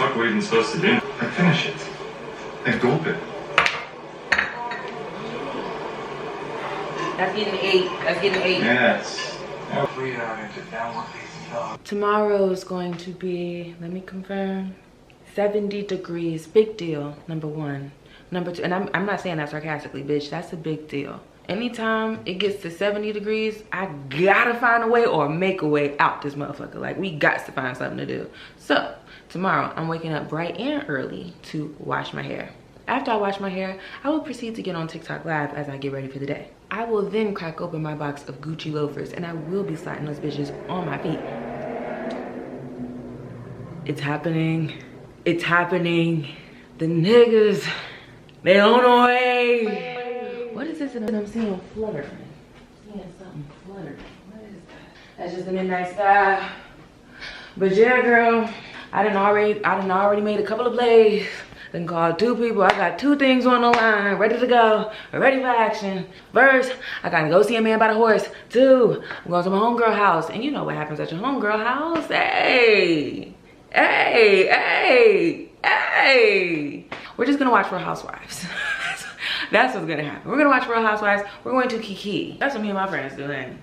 fuck are we even supposed to do? Like, finish it. Like, dope it. That's getting 8. That's getting 8. Yes. We are into downward facing dog. Tomorrow is going to be, let me confirm, 70 degrees. Big deal, number 1. Number 2, and I'm not saying that sarcastically, bitch. That's a big deal. Anytime it gets to 70 degrees, I gotta find a way or make a way out this motherfucker. Like, we got to find something to do. So, tomorrow, I'm waking up bright and early to wash my hair. After I wash my hair, I will proceed to get on TikTok Live as I get ready for the day. I will then crack open my box of Gucci loafers and I will be sliding those bitches on my feet. It's happening. It's happening. The niggas, they on the way. What is this that I'm seeing fluttering? I'm seeing something fluttering. What is that? That's just the midnight sky. But yeah, girl, I done already made a couple of plays. Then called 2 people. I got 2 things on the line, ready to go, ready for action. First, I gotta go see a man by the horse. 2, I'm going to my homegirl house. And you know what happens at your homegirl house? Hey, hey, hey, hey. We're just gonna watch Real Housewives. That's what's gonna happen. We're gonna watch Real Housewives. We're going to Kiki. That's what me and my friends doing.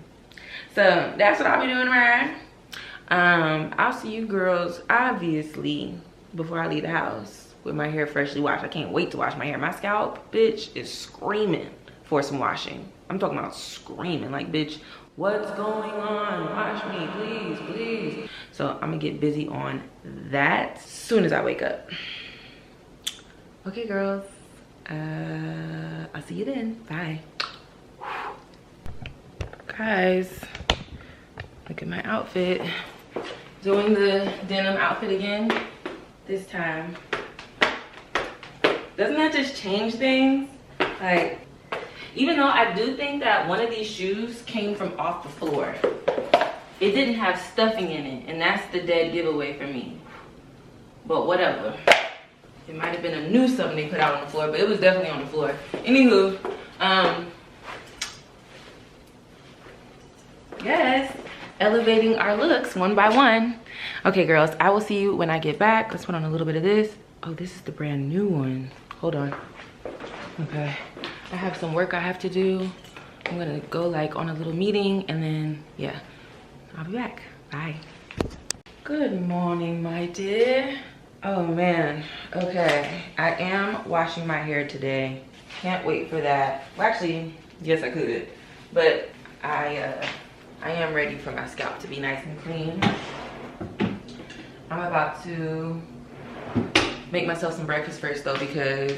So that's what I'll be doing tomorrow. I'll see you girls, obviously, before I leave the house with my hair freshly washed. I can't wait to wash my hair. My scalp, bitch, is screaming for some washing. I'm talking about screaming. Like, bitch, what's going on? Wash me, please, please. So I'm gonna get busy on that as soon as I wake up. Okay, girls. I'll see you then. Bye. Guys, look at my outfit. Doing the denim outfit again this time. Doesn't that just change things? Like, even though I do think that one of these shoes came from off the floor, it didn't have stuffing in it, and that's the dead giveaway for me. But whatever. It might have been a new something they put out on the floor, but it was definitely on the floor. Anywho, yes, elevating our looks one by one. Okay, girls, I will see you when I get back. Let's put on a little bit of this. Oh, this is the brand new one. Hold on. Okay, I have some work I have to do. I'm gonna go like on a little meeting and then, yeah, I'll be back. Bye. Good morning, my dear. Oh man, okay. I am washing my hair today. Can't wait for that. Well, actually, yes I could. But I am ready for my scalp to be nice and clean. I'm about to make myself some breakfast first though, because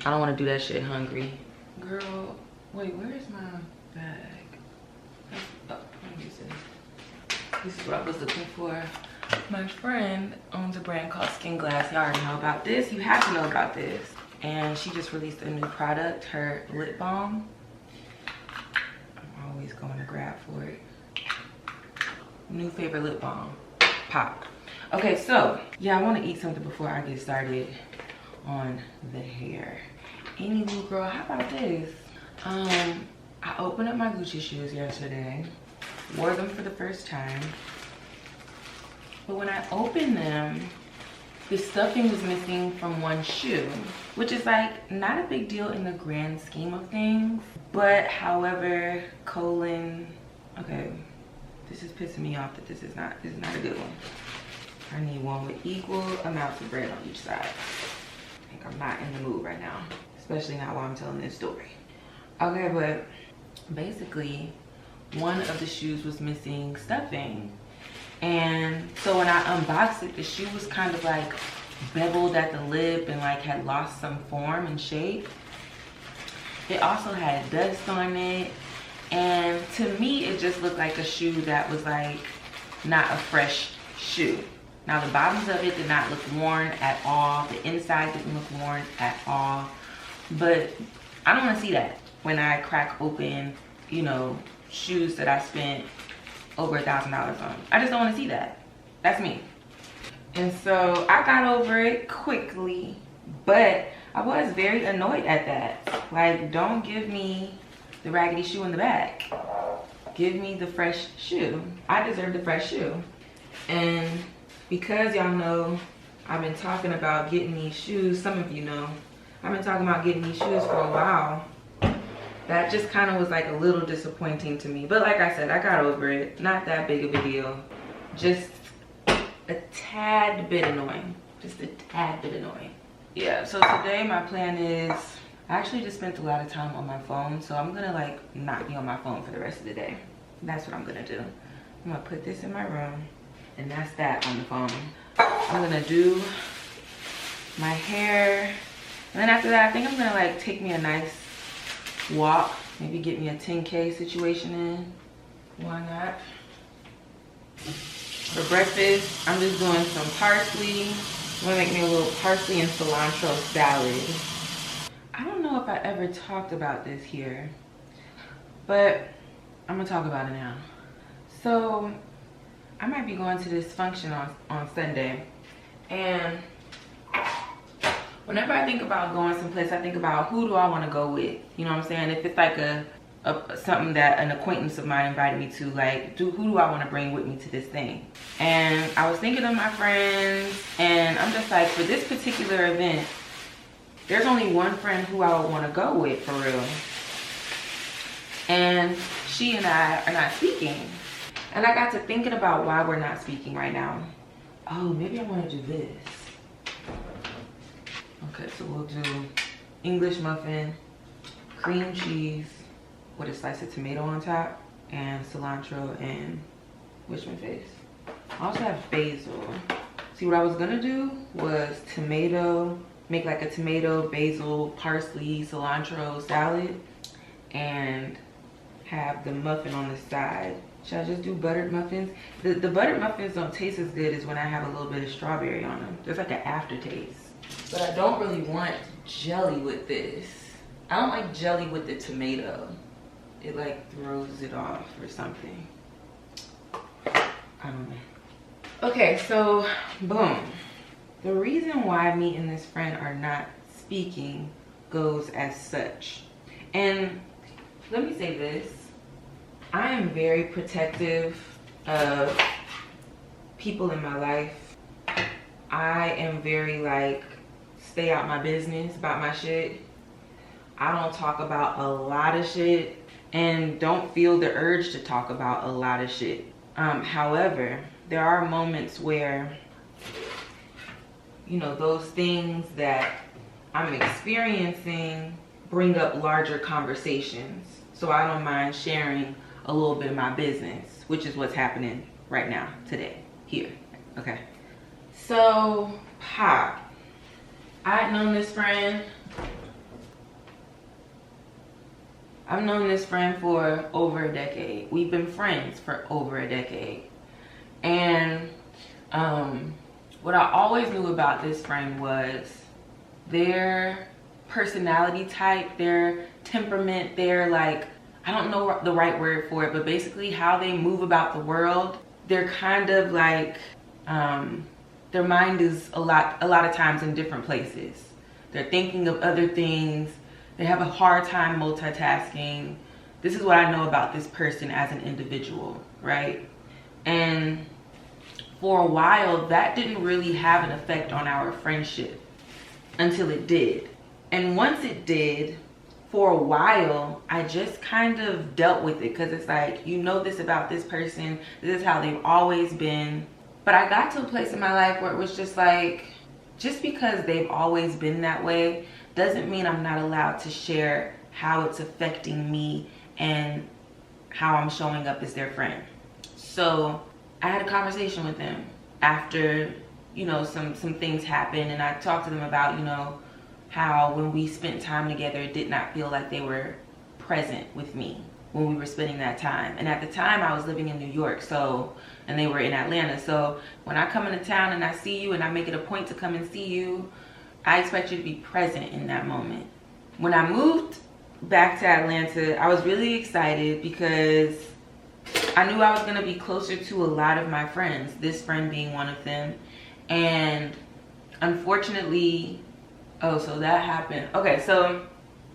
I don't want to do that shit hungry. Girl, wait, where is my bag? Oh, let me see. This is what I was looking for. My friend owns a brand called Skin Glass. You already know about this. You have to know about this. And she just released a new product, her lip balm. I'm always going to grab for it. New favorite lip balm. Pop. Okay, so, yeah, I want to eat something before I get started on the hair. Anywho, girl, how about this? I opened up my Gucci shoes yesterday. Wore them for the first time. But when I opened them, the stuffing was missing from one shoe, which is like not a big deal in the grand scheme of things. But however, okay, this is pissing me off that this is not a good one. I need one with equal amounts of bread on each side. I think I'm not in the mood right now, especially not while I'm telling this story. Okay, but basically one of the shoes was missing stuffing. And so when I unboxed it, the shoe was kind of like beveled at the lip and like had lost some form and shape. It also had dust on it. And to me, it just looked like a shoe that was like not a fresh shoe. Now the bottoms of it did not look worn at all. The inside didn't look worn at all. But I don't want to see that when I crack open, you know, shoes that I spent over $1,000 on. I just don't want to see that. That's me. And so I got over it quickly, but I was very annoyed at that. Like, don't give me the raggedy shoe in the back. Give me the fresh shoe. I deserve the fresh shoe. And because y'all know I've been talking about getting these shoes. Some of you know. I've been talking about getting these shoes for a while. That just kind of was like a little disappointing to me. But like I said, I got over it. Not that big of a deal. Just a tad bit annoying. Just a tad bit annoying. Yeah, so today my plan is, I actually just spent a lot of time on my phone. So I'm gonna like not be on my phone for the rest of the day. That's what I'm gonna do. I'm gonna put this in my room. And that's that on the phone. I'm gonna do my hair. And then after that, I think I'm gonna like take me a nice walk. Maybe get me a 10K situation in. Why not? For breakfast, I'm just doing some parsley. I'm gonna make me a little parsley and cilantro salad. I don't know if I ever talked about this here, but I'm gonna talk about it now. So I might be going to this function on Sunday, and whenever I think about going someplace, I think about who do I want to go with. You know what I'm saying? If it's like something that an acquaintance of mine invited me to, like who do I want to bring with me to this thing? And I was thinking of my friends, and I'm just like, for this particular event, there's only one friend who I would want to go with for real. And she and I are not speaking. And I got to thinking about why we're not speaking right now. Oh, maybe I want to do this. Okay, so we'll do English muffin, cream cheese with a slice of tomato on top, and cilantro and Wishman face. I also have basil. See, what I was gonna do was tomato, make like a tomato, basil, parsley, cilantro salad, and have the muffin on the side. Should I just do buttered muffins? The buttered muffins don't taste as good as when I have a little bit of strawberry on them. There's like an aftertaste. But I don't really want jelly with this. I don't like jelly with the tomato. It like throws it off or something. I don't know. Okay, so boom. The reason why me and this friend are not speaking goes as such. And let me say this. I am very protective of people in my life. I am very like, stay out my business about my shit. I don't talk about a lot of shit and don't feel the urge to talk about a lot of shit. However, there are moments where, you know, those things that I'm experiencing bring up larger conversations. So I don't mind sharing a little bit of my business, which is what's happening right now, today, here, okay? So, Pop. I've known this friend for over a decade. We've been friends for over a decade. And what I always knew about this friend was their personality type, their temperament, their like, I don't know the right word for it, but basically how they move about the world. They're kind of like, their mind is a lot of times in different places. They're thinking of other things. They have a hard time multitasking. This is what I know about this person as an individual, right? And for a while, that didn't really have an effect on our friendship until it did. And once it did, for a while, I just kind of dealt with it because it's like, you know this about this person. This is how they've always been. But I got to a place in my life where it was just like, just because they've always been that way doesn't mean I'm not allowed to share how it's affecting me and how I'm showing up as their friend. So I had a conversation with them after, you know, some things happened, and I talked to them about, you know, how when we spent time together, it did not feel like they were present with me when we were spending that time. And at the time I was living in New York, so, and they were in Atlanta. So when I come into town and I see you and I make it a point to come and see you, I expect you to be present in that moment. When I moved back to Atlanta, I was really excited because I knew I was gonna be closer to a lot of my friends, this friend being one of them. And unfortunately, oh, so that happened. Okay, so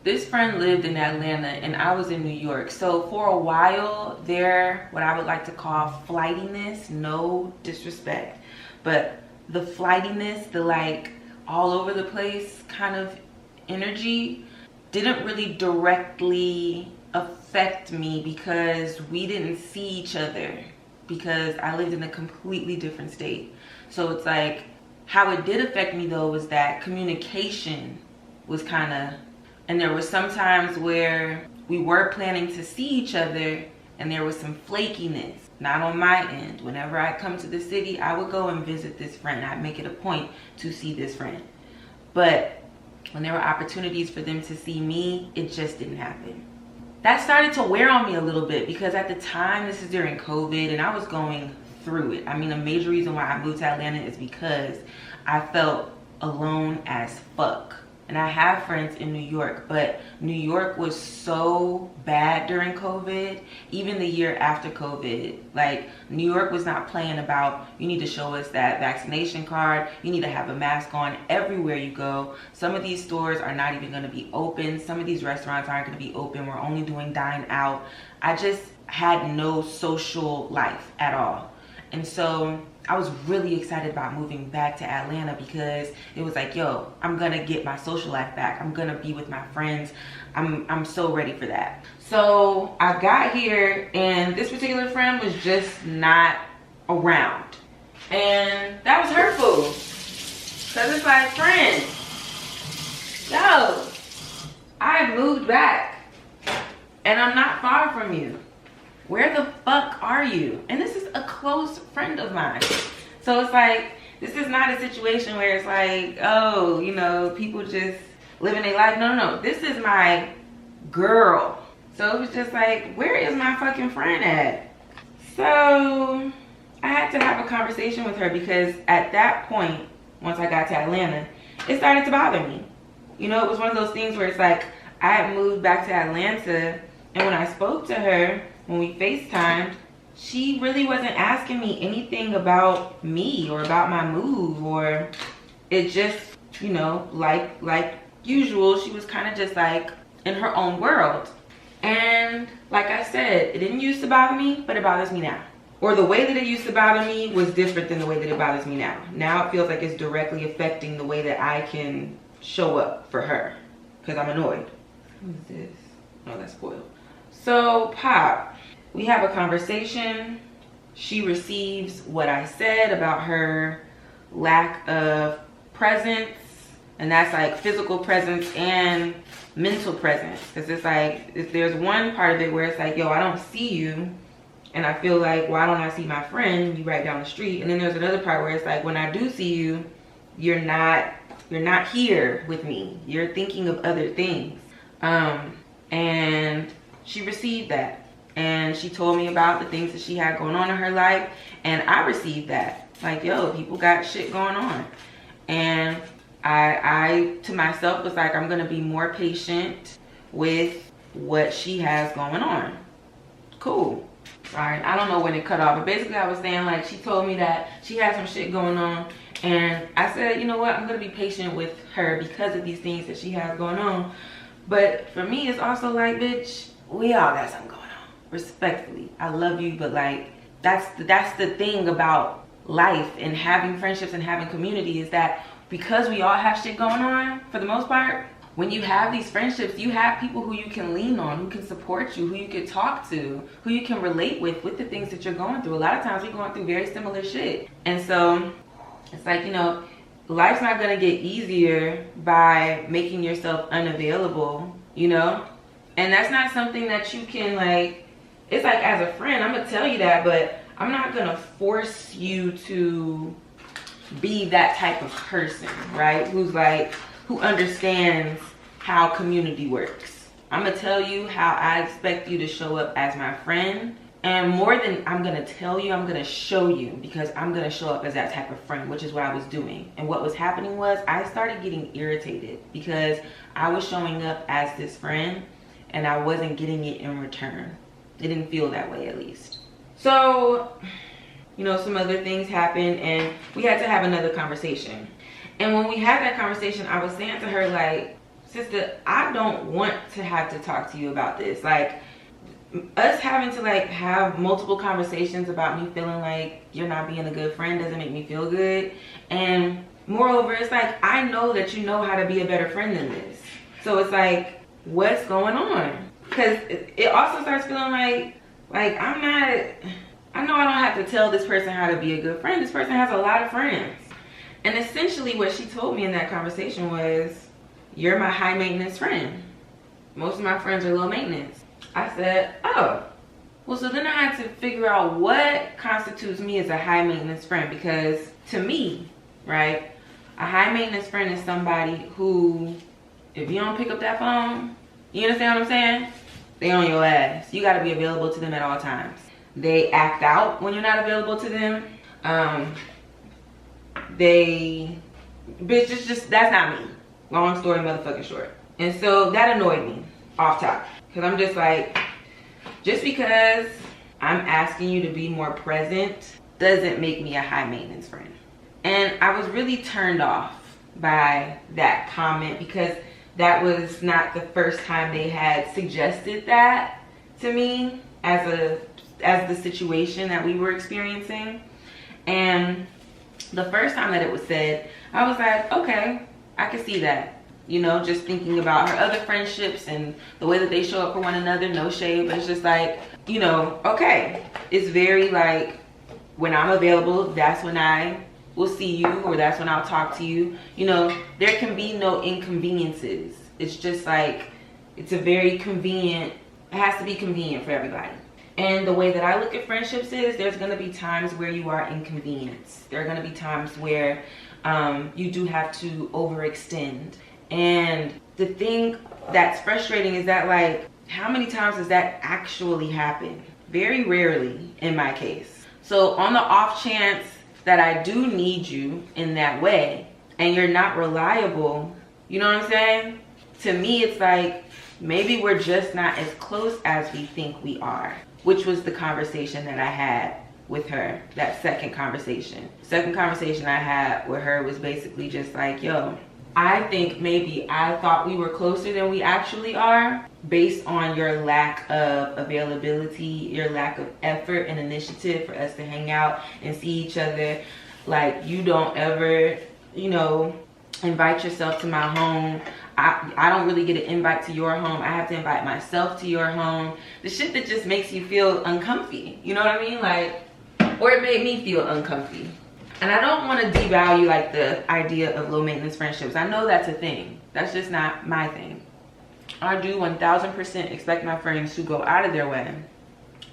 this friend lived in Atlanta and I was in New York. So for a while there, what I would like to call flightiness, no disrespect, but the flightiness, the like all over the place kind of energy didn't really directly affect me because we didn't see each other, because I lived in a completely different state. So it's like, how it did affect me though was that communication was kind of, and there was some times where we were planning to see each other and there was some flakiness, not on my end. Whenever I come to the city, I would go and visit this friend. I'd make it a point to see this friend. But when there were opportunities for them to see me, it just didn't happen. That started to wear on me a little bit because at the time, this is during COVID, and I was going through it. I mean, a major reason why I moved to Atlanta is because I felt alone as fuck. And I have friends in New York, but New York was so bad during COVID, even the year after COVID. Like, New York was not playing about, you need to show us that vaccination card, you need to have a mask on everywhere you go. Some of these stores are not even gonna be open. Some of these restaurants aren't gonna be open. We're only doing dine out. I just had no social life at all. And so I was really excited about moving back to Atlanta because it was like, yo, I'm gonna get my social life back. I'm gonna be with my friends. I'm so ready for that. So I got here and this particular friend was just not around. And that was hurtful. Cause it's like, friend, yo, I moved back and I'm not far from you. Where the fuck are you? And this is a close friend of mine. So it's like, this is not a situation where it's like, oh, you know, people just living their life. No, no, no. This is my girl. So it was just like, where is my fucking friend at? So I had to have a conversation with her because at that point, once I got to Atlanta, it started to bother me. You know, it was one of those things where it's like, I had moved back to Atlanta, and when I spoke to her, when we FaceTimed, she really wasn't asking me anything about me or about my move, or it just, you know, like usual, she was kind of just like in her own world. And like I said, it didn't used to bother me, but it bothers me now. Or the way that it used to bother me was different than the way that it bothers me now. Now it feels like it's directly affecting the way that I can show up for her because I'm annoyed. Who is this? Oh, that's spoiled. So Pop, we have a conversation. She receives what I said about her lack of presence, and that's like physical presence and mental presence. Because it's like, if there's one part of it where it's like, yo, I don't see you, and I feel like, why don't I see my friend? You right down the street. And then there's another part where it's like, when I do see you, you're not here with me. You're thinking of other things. And she received that. And she told me about the things that she had going on in her life. And I received that. Like, yo, people got shit going on. And I to myself was like, I'm going to be more patient with what she has going on. Cool. All right, I don't know when it cut off. But basically, I was saying, like, she told me that she had some shit going on. And I said, you know what? I'm going to be patient with her because of these things that she has going on. But for me, it's also like, bitch, we all got something going on. Respectfully, I love you, but like, that's the thing about life and having friendships and having community, is that because we all have shit going on, for the most part, when you have these friendships, you have people who you can lean on, who can support you, who you can talk to, who you can relate with the things that you're going through. A lot of times we're going through very similar shit. And so it's like, you know, life's not gonna get easier by making yourself unavailable, you know? And that's not something that you can, like, it's like, as a friend, I'm gonna tell you that, but I'm not gonna force you to be that type of person, right? Who's like, who understands how community works. I'm gonna tell you how I expect you to show up as my friend. And more than I'm gonna tell you, I'm gonna show you, because I'm gonna show up as that type of friend, which is what I was doing. And what was happening was I started getting irritated because I was showing up as this friend and I wasn't getting it in return. It didn't feel that way, at least. So, you know, some other things happened and we had to have another conversation. And when we had that conversation, I was saying to her, like, sister, I don't want to have to talk to you about this. Like, us having to like have multiple conversations about me feeling like you're not being a good friend doesn't make me feel good. And moreover, it's like, I know that you know how to be a better friend than this. So it's like, what's going on? Because it also starts feeling like I'm not, I know I don't have to tell this person how to be a good friend. This person has a lot of friends. And essentially what she told me in that conversation was, you're my high maintenance friend. Most of my friends are low maintenance. I said, oh. Well, so then I had to figure out what constitutes me as a high maintenance friend, because to me, right, a high maintenance friend is somebody who, if you don't pick up that phone, you understand what I'm saying? They on your ass. You gotta be available to them at all times. They act out when you're not available to them. Bitch, just that's not me. Long story motherfucking short. And so that annoyed me off top. Cause I'm just like, just because I'm asking you to be more present doesn't make me a high maintenance friend. And I was really turned off by that comment, because that was not the first time they had suggested that to me as the situation that we were experiencing. And the first time that it was said, I was like, okay, I can see that. You know, just thinking about her other friendships and the way that they show up for one another, no shade, but it's just like, you know, okay. It's very like, when I'm available, that's when I will see you, or that's when I'll talk to you. You know, there can be no inconveniences. It's just like, it's a very convenient, it has to be convenient for everybody. And the way that I look at friendships is, there's gonna be times where you are inconvenienced. There are gonna be times where you do have to overextend. And the thing that's frustrating is that, like, how many times does that actually happen? Very rarely in my case. So on the off chance that I do need you in that way and you're not reliable, you know what I'm saying? To me, it's like, maybe we're just not as close as we think we are, which was the conversation that I had with her, that second conversation. Second conversation I had with her was basically just like, yo, I think maybe I thought we were closer than we actually are, based on your lack of availability, your lack of effort and initiative for us to hang out and see each other. Like, you don't ever, you know, invite yourself to my home. I don't really get an invite to your home. I have to invite myself to your home. The shit that just makes you feel uncomfy. You know what I mean? Like, or it made me feel uncomfy. And I don't want to devalue like the idea of low maintenance friendships. I know that's a thing. That's just not my thing. I do 1000% expect my friends to go out of their way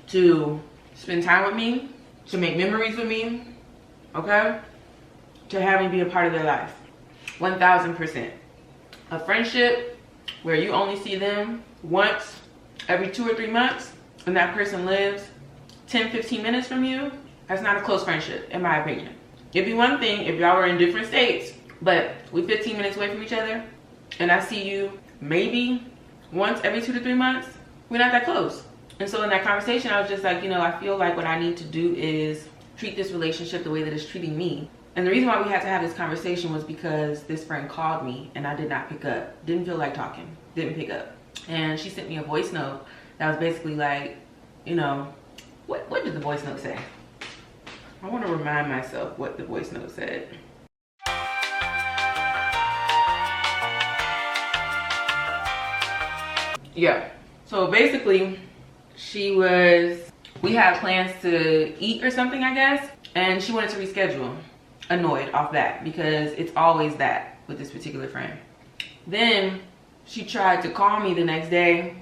to spend time with me, to make memories with me, okay? To have me be a part of their life. 1000%. A friendship where you only see them once every 2 or 3 months and that person lives 10-15 minutes from you, that's not a close friendship, in my opinion. It'd be one thing if y'all were in different states, but we 15 minutes away from each other and I see you maybe once every 2 to 3 months, we're not that close. And so in that conversation, I was just like, you know, I feel like what I need to do is treat this relationship the way that it's treating me. And the reason why we had to have this conversation was because this friend called me and I did not pick up. Didn't feel like talking, didn't pick up. And she sent me a voice note that was basically like, you know, what did the voice note say? I want to remind myself what the voice note said. Yeah, so basically we had plans to eat or something, I guess, and she wanted to reschedule. Annoyed off that, because it's always that with this particular friend. Then she tried to call me the next day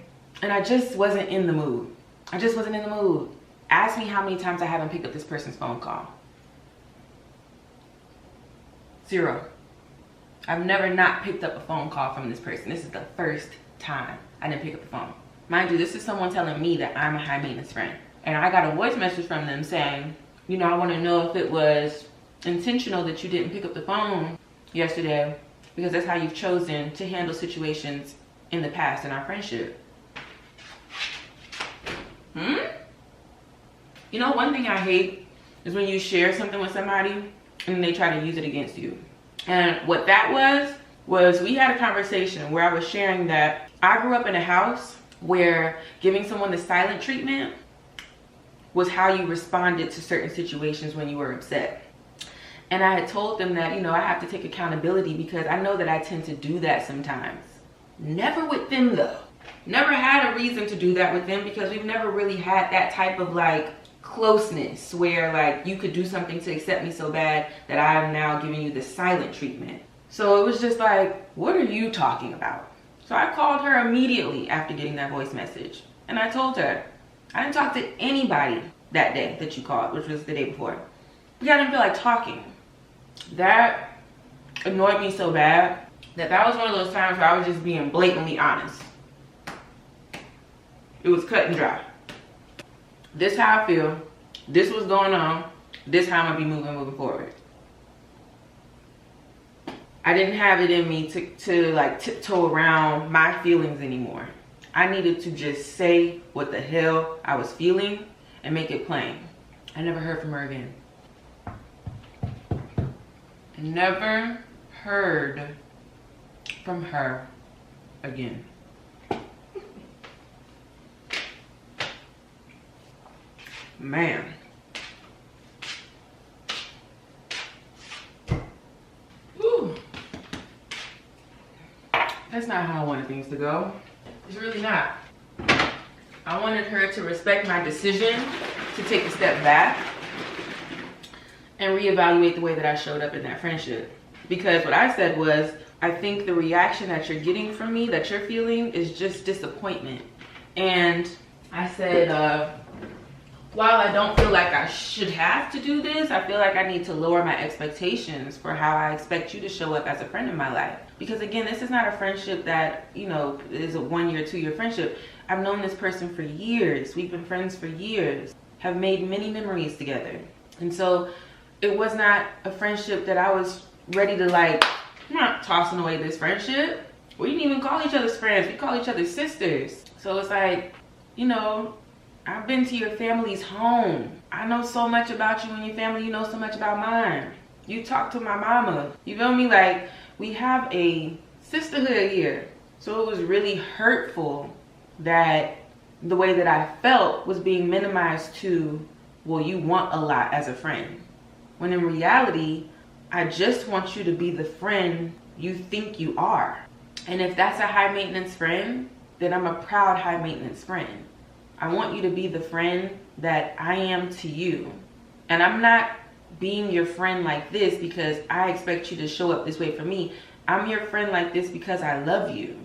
and I just wasn't in the mood. I just wasn't in the mood. Ask me how many times I haven't picked up this person's phone call. 0. I've never not picked up a phone call from this person. This is the first time I didn't pick up the phone. Mind you, this is someone telling me that I'm a high maintenance friend. And I got a voice message from them saying, you know, I want to know if it was intentional that you didn't pick up the phone yesterday, because that's how you've chosen to handle situations in the past in our friendship. You know, one thing I hate is when you share something with somebody and they try to use it against you. And what that was we had a conversation where I was sharing that I grew up in a house where giving someone the silent treatment was how you responded to certain situations when you were upset. And I had told them that, you know, I have to take accountability because I know that I tend to do that sometimes. Never with them though. Never had a reason to do that with them because we've never really had that type of like closeness where like you could do something to accept me so bad that I'm now giving you the silent treatment. So it was just like, what are you talking about? So I called her immediately after getting that voice message. And I told her, I didn't talk to anybody that day that you called, which was the day before. Because I didn't feel like talking. That annoyed me so bad that was one of those times where I was just being blatantly honest. It was cut and dry. This how I feel. This was going on. This how I'm gonna be moving forward. I didn't have it in me to like tiptoe around my feelings anymore. I needed to just say what the hell I was feeling and make it plain. I never heard from her again. I never heard from her again. Man. Whew. That's not how I wanted things to go. It's really not. I wanted her to respect my decision to take a step back and reevaluate the way that I showed up in that friendship. Because what I said was, I think the reaction that you're getting from me, that you're feeling, is just disappointment. And I said, while I don't feel like I should have to do this, I feel like I need to lower my expectations for how I expect you to show up as a friend in my life. Because again, this is not a friendship that, you know, is a 1 year, 2 year friendship. I've known this person for years. We've been friends for years, have made many memories together. And so it was not a friendship that I was ready to like, I'm not tossing away this friendship. We didn't even call each other's friends. We call each other sisters. So it's like, you know, I've been to your family's home. I know so much about you and your family. You know so much about mine. You talk to my mama. You feel me? Like, we have a sisterhood here. So it was really hurtful that the way that I felt was being minimized to, well, you want a lot as a friend. When in reality, I just want you to be the friend you think you are. And if that's a high maintenance friend, then I'm a proud high maintenance friend. I want you to be the friend that I am to you. And I'm not being your friend like this because I expect you to show up this way for me. I'm your friend like this because I love you.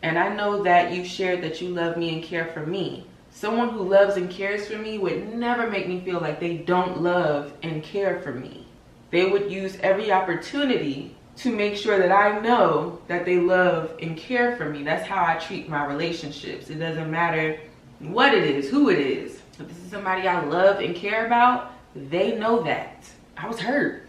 And I know that you shared that you love me and care for me. Someone who loves and cares for me would never make me feel like they don't love and care for me. They would use every opportunity to make sure that I know that they love and care for me. That's how I treat my relationships. It doesn't matter what it is, who it is. If this is somebody I love and care about, they know that. I was hurt.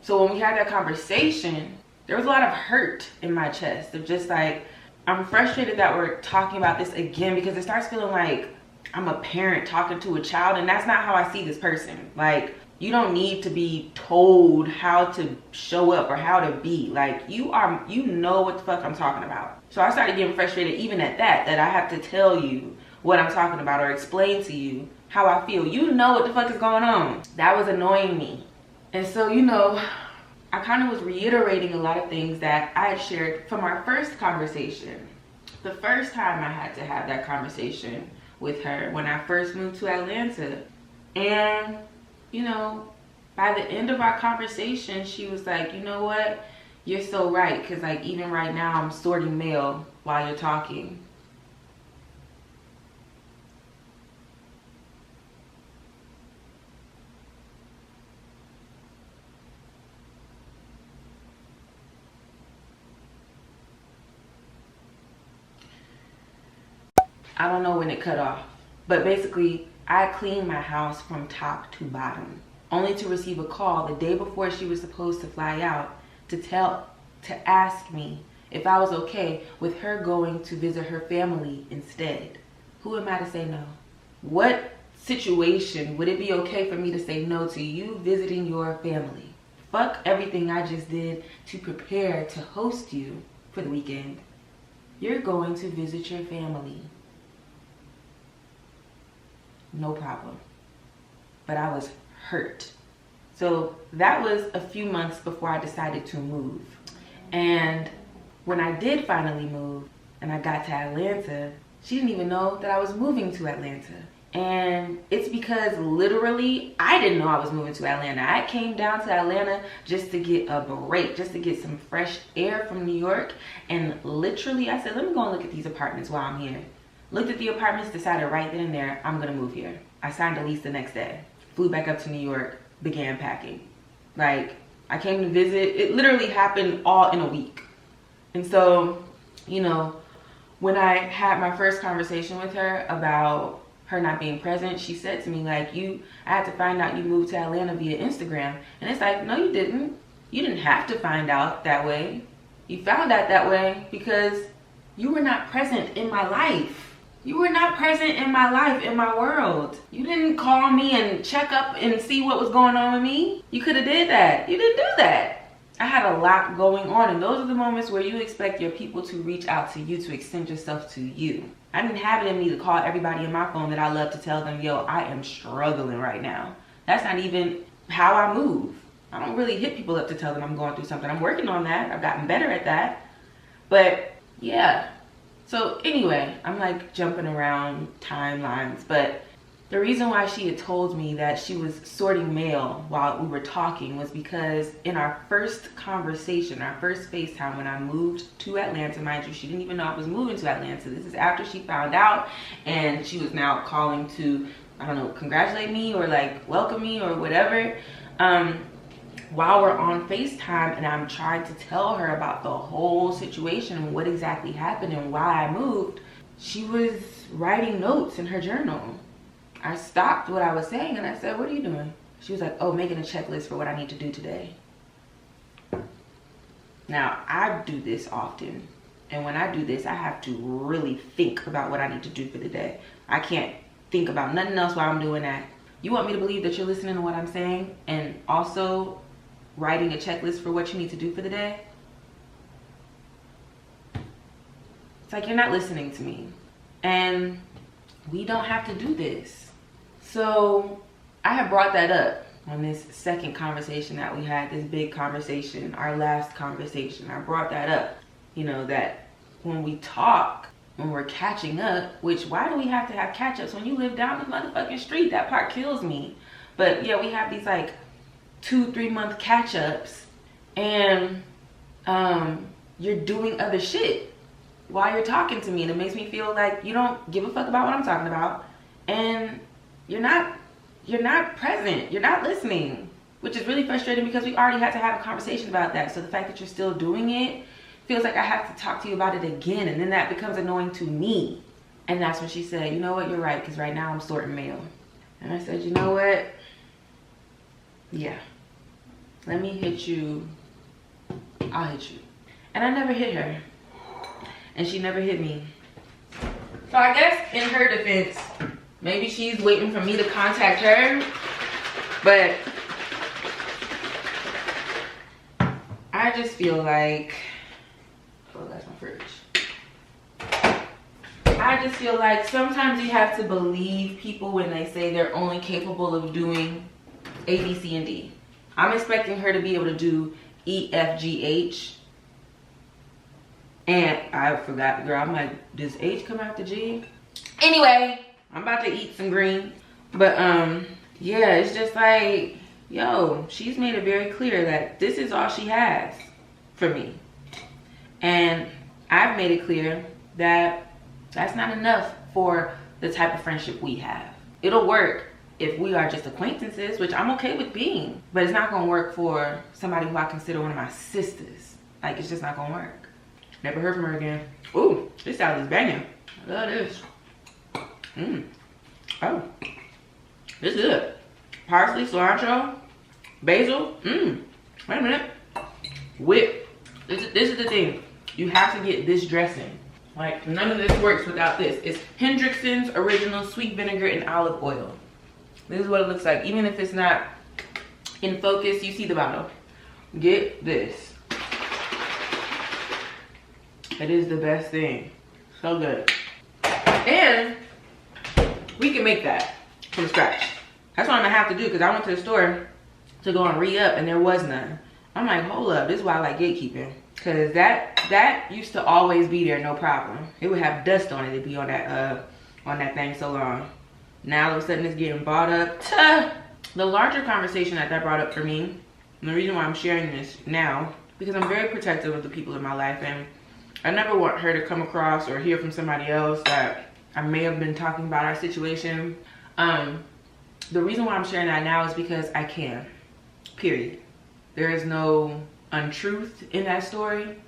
So when we had that conversation, there was a lot of hurt in my chest of just like, I'm frustrated that we're talking about this again because it starts feeling like I'm a parent talking to a child, and that's not how I see this person. Like, you don't need to be told how to show up or how to be. Like, you know what the fuck I'm talking about. So I started getting frustrated even at that I have to tell you what I'm talking about or explain to you how I feel. You know what the fuck is going on. That was annoying me. And so, you know, I kind of was reiterating a lot of things that I had shared from our first conversation. The first time I had to have that conversation with her when I first moved to Atlanta. And, you know, by the end of our conversation, she was like, you know what? You're so right. Because, like, even right now, I'm sorting mail while you're talking. I don't know when it cut off, but basically I cleaned my house from top to bottom, only to receive a call the day before she was supposed to fly out to ask me if I was okay with her going to visit her family instead. Who am I to say no? What situation would it be okay for me to say no to you visiting your family? Fuck everything I just did to prepare to host you for the weekend. You're going to visit your family. no problem. But I was hurt. So that was a few months before I decided to move. And when I did finally move and I got to Atlanta, she didn't even know that I was moving to Atlanta. And it's because literally I didn't know I was moving to Atlanta. I came down to Atlanta just to get a break, just to get some fresh air from New York. And literally I said, let me go and look at these apartments while I'm here. Looked at the apartments, decided right then and there, I'm gonna move here. I signed a lease the next day, flew back up to New York, began packing. Like, I came to visit. It literally happened all in a week. And so, you know, when I had my first conversation with her about her not being present, she said to me, like, I had to find out you moved to Atlanta via Instagram. And it's like, no, you didn't. You didn't have to find out that way. You found out that way because you were not present in my life. You were not present in my life, in my world. You didn't call me and check up and see what was going on with me. You could have did that. You didn't do that. I had a lot going on, and those are the moments where you expect your people to reach out to you, to extend yourself to you. I didn't have it in me to call everybody in my phone that I love to tell them, yo, I am struggling right now. That's not even how I move. I don't really hit people up to tell them I'm going through something. I'm working on that. I've gotten better at that. But yeah. So anyway, I'm like jumping around timelines, but the reason why she had told me that she was sorting mail while we were talking was because in our first conversation, our first FaceTime when I moved to Atlanta, mind you, she didn't even know I was moving to Atlanta. This is after she found out, and she was now calling to, I don't know, congratulate me or like welcome me or whatever. While we're on FaceTime and I'm trying to tell her about the whole situation and what exactly happened and why I moved, she was writing notes in her journal. I stopped what I was saying and I said, what are you doing? She was like, oh, making a checklist for what I need to do today. Now, I do this often. And when I do this, I have to really think about what I need to do for the day. I can't think about nothing else while I'm doing that. You want me to believe that you're listening to what I'm saying and also writing a checklist for what you need to do for the day? It's like you're not listening to me. And we don't have to do this. So I had brought that up on this second conversation that we had, this big conversation, our last conversation. I brought that up, you know, that when we talk, when we're catching up, which why do we have to have catch-ups when you live down the motherfucking street? That part kills me. But yeah, we have these like 2-3 month catch-ups and you're doing other shit while you're talking to me, and it makes me feel like you don't give a fuck about what I'm talking about, and you're not present, you're not listening, which is really frustrating because we already had to have a conversation about that. So the fact that you're still doing it feels like I have to talk to you about it again, and then that becomes annoying to me. And that's when she said, you know what, you're right, because right now I'm sorting mail. And I said, you know what, yeah, let me hit you, I'll hit you. And I never hit her, and she never hit me. So I guess in her defense, maybe she's waiting for me to contact her, but I just feel like, oh, that's my fridge. I just feel like sometimes you have to believe people when they say they're only capable of doing A, B, C, and D. I'm expecting her to be able to do E, F, G, H. And I forgot, girl, I'm like, does H come after G? Anyway, I'm about to eat some greens. But yeah, it's just like, yo, she's made it very clear that this is all she has for me. And I've made it clear that that's not enough for the type of friendship we have. It'll work if we are just acquaintances, which I'm okay with being, but it's not gonna work for somebody who I consider one of my sisters. Like, it's just not gonna work. Never heard from her again. Ooh, this salad is banging. I love this. Oh, this is good. Parsley, cilantro, basil. Wait a minute. Whip. This is the thing. You have to get this dressing. Like, none of this works without this. It's Hendrickson's Original Sweet Vinegar and Olive Oil. This is what it looks like. Even if it's not in focus, you see the bottle. Get this. It is the best thing. So good. And we can make that. from scratch. That's what I'm gonna have to do, because I went to the store to go and re-up and there was none. I'm like, hold up, this is why I like gatekeeping. Cause that used to always be there, no problem. It would have dust on it, it'd be on that thing so long. Now all of a sudden it's getting bought up. The larger conversation that brought up for me, and the reason why I'm sharing this now, because I'm very protective of the people in my life, and I never want her to come across or hear from somebody else that I may have been talking about our situation. The reason why I'm sharing that now is because I can, period. There is no untruth in that story.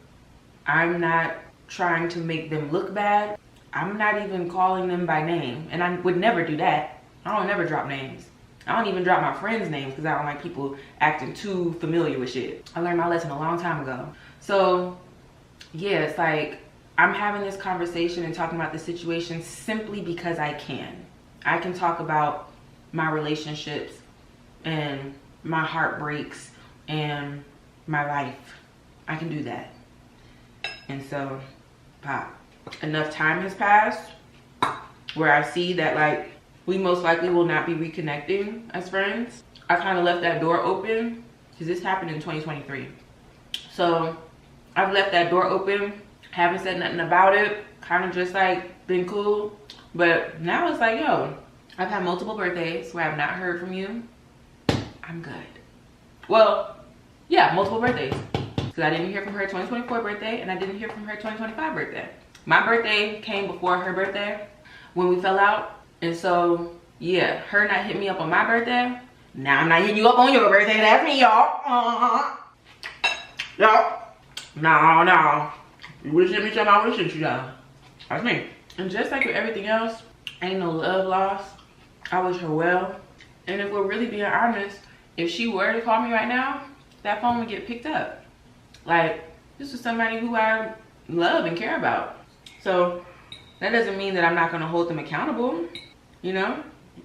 I'm not trying to make them look bad. I'm not even calling them by name, and I would never do that. I don't never drop names. I don't even drop my friends' names because I don't like people acting too familiar with shit. I learned my lesson a long time ago. So yeah, it's like I'm having this conversation and talking about the situation simply because I can. I can talk about my relationships and my heartbreaks and my life. I can do that. And so, pop. Enough time has passed where I see that like we most likely will not be reconnecting as friends. I kind of left that door open because this happened in 2023. So I've left that door open, haven't said nothing about it, kind of just like been cool. But now it's like, yo, I've had multiple birthdays where I've not heard from you. I'm good. Well, yeah, multiple birthdays. Because I didn't hear from her 2024 birthday and I didn't hear from her 2025 birthday. My birthday came before her birthday when we fell out. And so, yeah, her not hitting me up on my birthday. Now I'm not hitting you up on your birthday. That's me, y'all. Y'all. No. You would have sent me something, I would have sent you down. That's me. And just like with everything else, ain't no love lost. I wish her well. And if we're really being honest, if she were to call me right now, that phone would get picked up. Like, this is somebody who I love and care about. So that doesn't mean that I'm not going to hold them accountable, you know,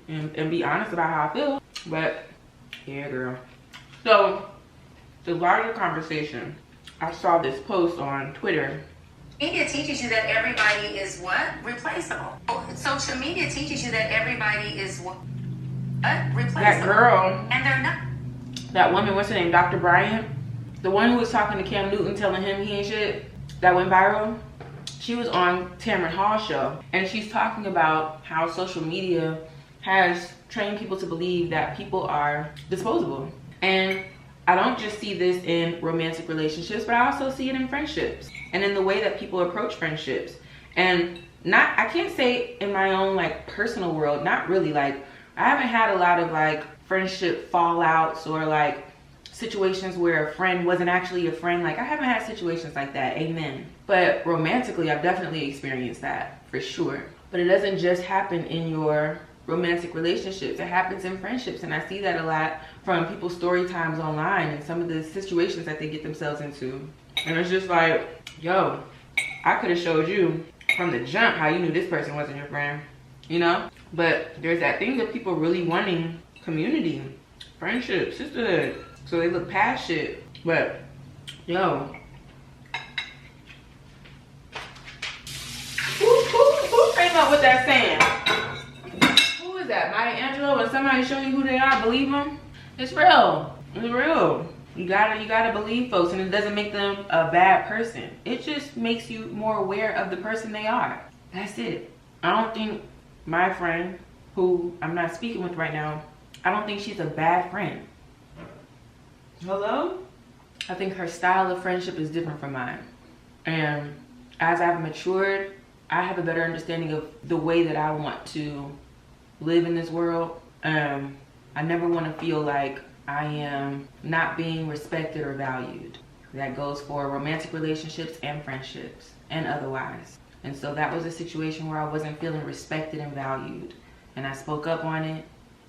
and be honest about how I feel. But yeah, girl. So the larger conversation, I saw this post on Twitter. Media teaches you that everybody is what? Replaceable. Social media teaches you that everybody is what? Replaceable. That girl, and they're not. that woman, what's her name, Dr. Bryant, the one who was talking to Cam Newton telling him he ain't shit, that went viral. She was on Tamron Hall's show, and she's talking about how social media has trained people to believe that people are disposable. And I don't just see this in romantic relationships, but I also see it in friendships and in the way that people approach friendships. And I can't say in my own like personal world, not really. Like, I haven't had a lot of like friendship fallouts or like situations where a friend wasn't actually a friend. Like, I haven't had situations like that, amen. But romantically, I've definitely experienced that for sure. But it doesn't just happen in your romantic relationships, it happens in friendships. And I see that a lot from people's story times online and some of the situations that they get themselves into. And it's just like, yo, I could have showed you from the jump how you knew this person wasn't your friend, you know? But there's that thing that people really wanting community, friendship, sisterhood. So they look past shit. But yo, who came up with that saying? Who is that? Maya Angelou? When somebody show you who they are, believe them? It's real. It's real. You gotta believe folks, and it doesn't make them a bad person. It just makes you more aware of the person they are. That's it. I don't think my friend, who I'm not speaking with right now, I don't think she's a bad friend. Hello? I think her style of friendship is different from mine. And as I've matured, I have a better understanding of the way that I want to live in this world. I never want to feel like I am not being respected or valued. That goes for romantic relationships and friendships and otherwise. And so that was a situation where I wasn't feeling respected and valued. And I spoke up on it.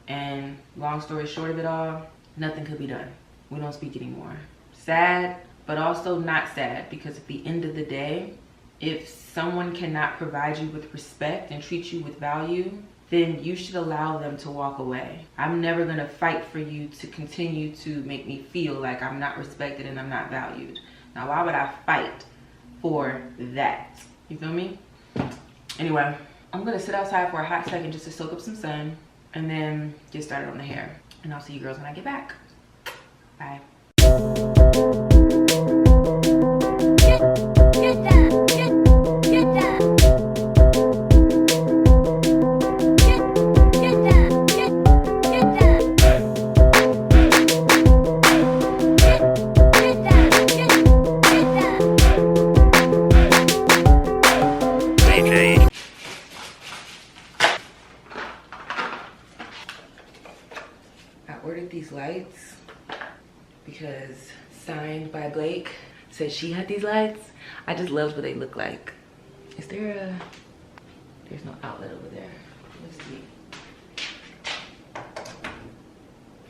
And long story short of it all, nothing could be done. We don't speak anymore. Sad, but also not sad, because at the end of the day, if someone cannot provide you with respect and treat you with value, then you should allow them to walk away. I'm never gonna fight for you to continue to make me feel like I'm not respected and I'm not valued. Now, why would I fight for that? You feel me? Anyway, I'm gonna sit outside for a hot second just to soak up some sun. and then get started on the hair. And I'll see you girls when I get back. Bye. These lights because signed by Blake said she had these lights. I just loved what they look like. Is there a, there's no outlet over there. Let's see.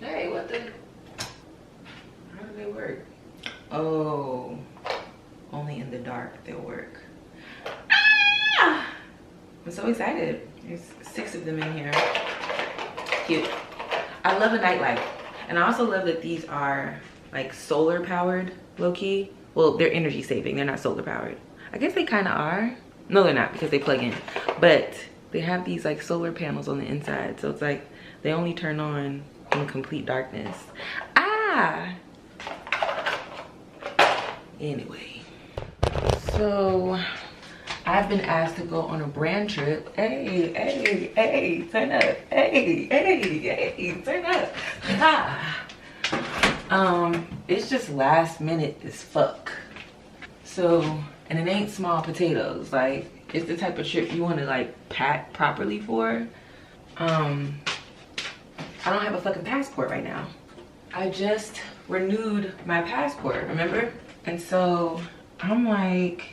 Hey, what the, how do they work? Oh, only in the dark they'll work. Ah! I'm so excited. There's 6 of them in here. Cute. I love a nightlight. And I also love that these are like solar powered, low key. Well, they're energy saving, they're not solar powered. I guess they kind of are. No, they're not because they plug in. But they have these like solar panels on the inside. So it's like they only turn on in complete darkness. Ah! Anyway. So I've been asked to go on a brand trip. Hey, hey, hey, turn up. Hey, hey, hey, turn up. Ah. It's just last minute as fuck. So, and it ain't small potatoes. Like, it's the type of trip you want to like pack properly for. I don't have a fucking passport right now. I just renewed my passport, remember? And so I'm like,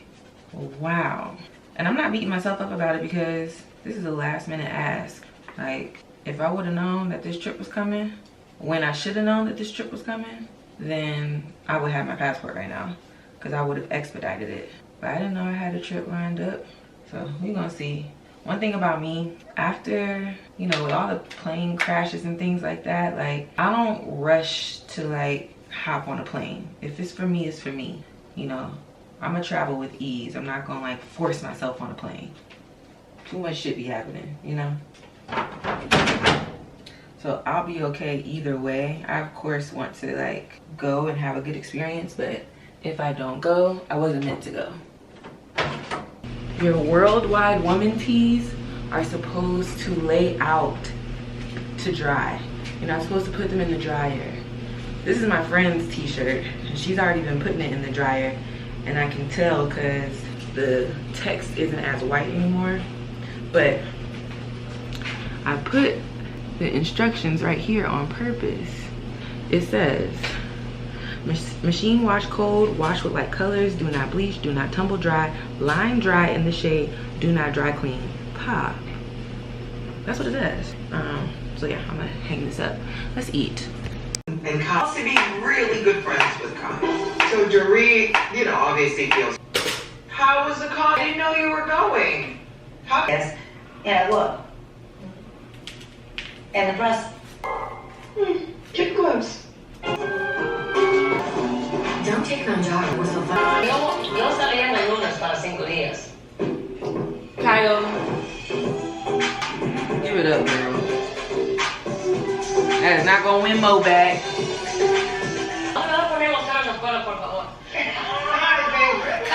wow. And I'm not beating myself up about it because this is a last minute ask. Like, if I would have known that this trip was coming, when I should have known that this trip was coming, then I would have my passport right now because I would have expedited it. But I didn't know I had a trip lined up. So we're gonna see. One thing about me, after, you know, with all the plane crashes and things like that, like, I don't rush to like hop on a plane. If it's for me, it's for me, you know. I'm gonna travel with ease. I'm not gonna like force myself on a plane. Too much shit be happening, you know? So I'll be okay either way. I of course want to like go and have a good experience, but if I don't go, I wasn't meant to go. Your worldwide woman tees are supposed to lay out to dry. You're not supposed to put them in the dryer. This is my friend's t-shirt, and she's already been putting it in the dryer. And I can tell because the text isn't as white anymore. But I put the instructions right here on purpose. It says, machine wash cold, wash with light colors, do not bleach, do not tumble dry, line dry in the shade, do not dry clean, pop. That's what it says. So yeah, I'm gonna hang this up. Let's eat. And Kyle wants to be really good friends with Kyle. So Dorit, you know, obviously feels. How was the call? I didn't know you were going. How? Yes. Yeah, look. And the breast. Get a glimpse. Don't take them jogging. We're so fun. Yo salía el lunes para 5 días. Kyle, give it up, girl. That is not gonna win Mo back.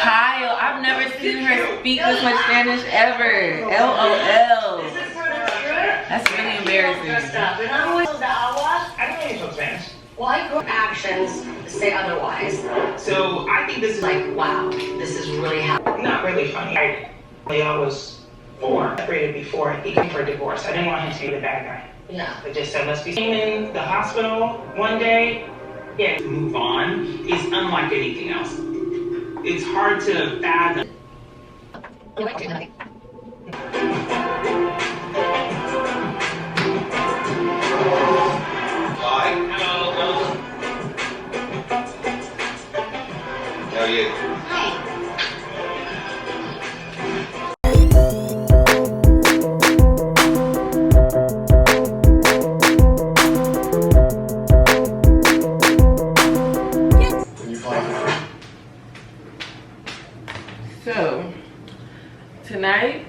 Kyle, I've never seen her speak this much Spanish ever. LOL. That's really embarrassing. I don't know Spanish. Why your actions say otherwise? So I think this is Like, wow, this is really happening. not really funny. I was 4, separated before he came for a divorce. I didn't want him to be the bad guy. Yeah. I just said, let's be in the hospital one day. Yeah, to move on is unlike anything else. It's hard to fathom. Hi. Hello. How are you? So, tonight,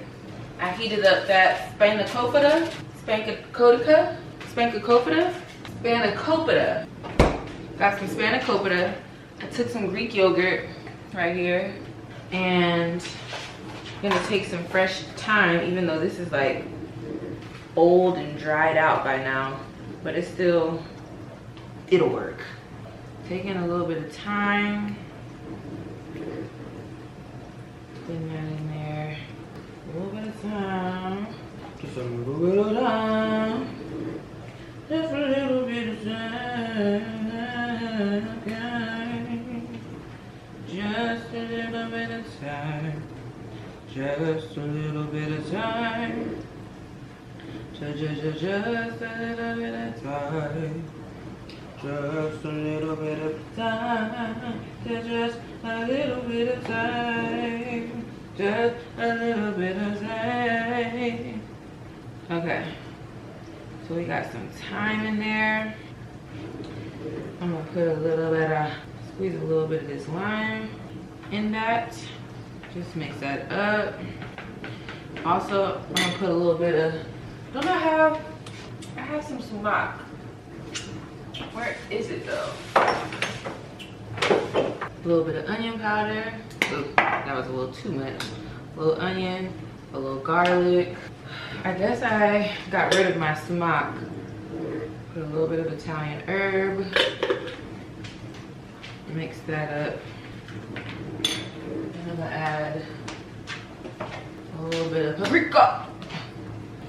I heated up that spanakopita. Got some spanakopita. I took some Greek yogurt right here, and I'm gonna take some fresh thyme, even though this is like old and dried out by now, but it's still, it'll work. Taking a little bit of thyme, putting that in there. A little bit of thyme, just a little bit of thyme, just a little bit of thyme, just a little bit of thyme, just a little bit of thyme, just a little bit of thyme. Just a little bit of time, just a little bit of time, just a little bit of time. Okay, so we got some thyme in there. I'm gonna put a little bit of, squeeze a little bit of this lime in that. Just mix that up. Also, I'm gonna put a little bit of, I have some sumac. Where is it though? A little bit of onion powder. Ooh, that was a little too much. A little onion, a little garlic. I guess I got rid of my sumac. Put a little bit of Italian herb. Mix that up. And I'm gonna add a little bit of paprika.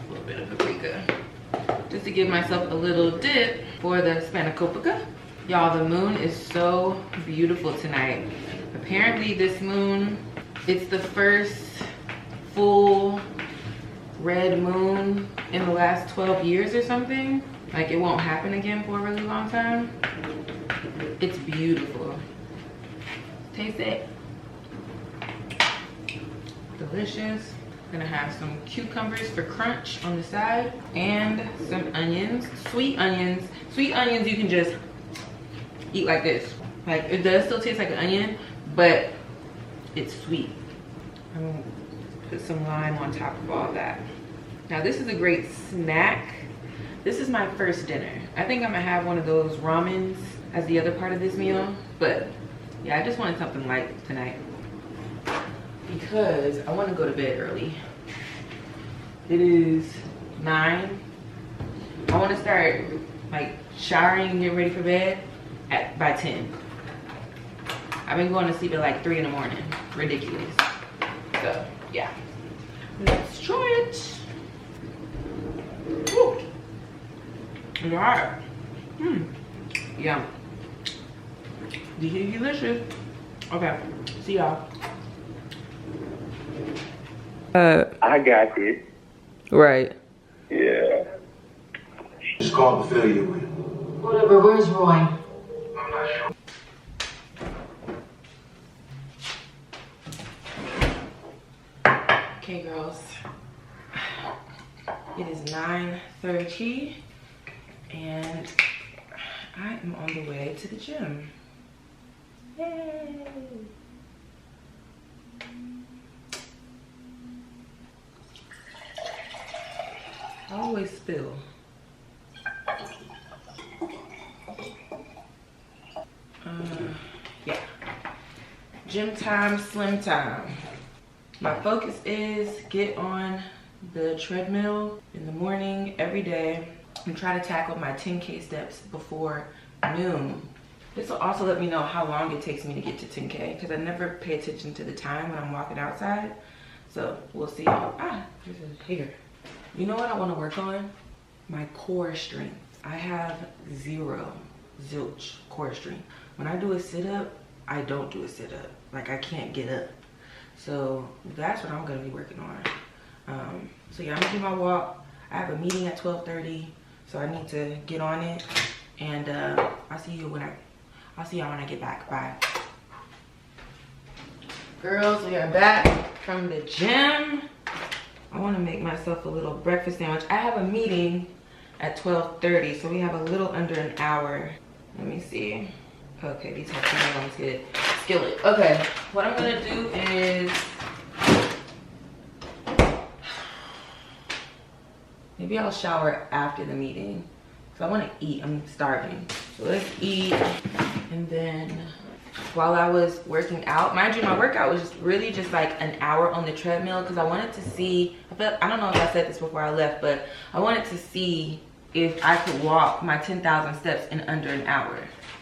A little bit of paprika. Just to give myself a little dip for the spanakopita. Y'all, the moon is so beautiful tonight. Apparently this moon, it's the first full red moon in the last 12 years or something. Like, it won't happen again for a really long time. It's beautiful. Taste it. Delicious. Gonna have some cucumbers for crunch on the side and some onions, sweet onions. Sweet onions you can just eat like this. Like, it does still taste like an onion, but it's sweet. I'm gonna put some lime on top of all that. Now this is a great snack. This is my first dinner. I think I'm gonna have one of those ramens as the other part of this meal, but yeah, I just wanted something light tonight, because I want to go to bed early. It is 9. I want to start like showering and getting ready for bed by 10. I've been going to sleep at like 3 in the morning. Ridiculous. So yeah, let's try it. Woo. All right. Yum. Delicious. Okay, see y'all. I got this. Right. Yeah. Just called to fill you in. Whatever, where's Roy? I'm not sure. Okay, girls. It is 9:30 and I am on the way to the gym. Yay! I always spill. Yeah. Gym time, slim time. My focus is get on the treadmill in the morning every day and try to tackle my 10K steps before noon. This will also let me know how long it takes me to get to 10K, because I never pay attention to the time when I'm walking outside. So we'll see. Ah, there's a hair. You know what I want to work on? My core strength. I have zilch core strength. When I do a sit-up, I don't do a sit-up. Like, I can't get up. So that's what I'm going to be working on. So yeah, I'm going to do my walk. I have a meeting at 12:30, so I need to get on it. And I'll see y'all when I get back. Bye. Girls, we are back from the gym. I want to make myself a little breakfast sandwich. I have a meeting at 12:30, so we have a little under an hour. Let me see. Okay, these have tomatoes good. Skillet. Okay, what I'm gonna do is Maybe I'll shower after the meeting. So I want to eat. I'm starving. So let's eat. And then while I was working out, mind you, my workout was really just like an hour on the treadmill because I wanted to see, I don't know if I said this before I left, but I wanted to see if I could walk my 10,000 steps in under an hour.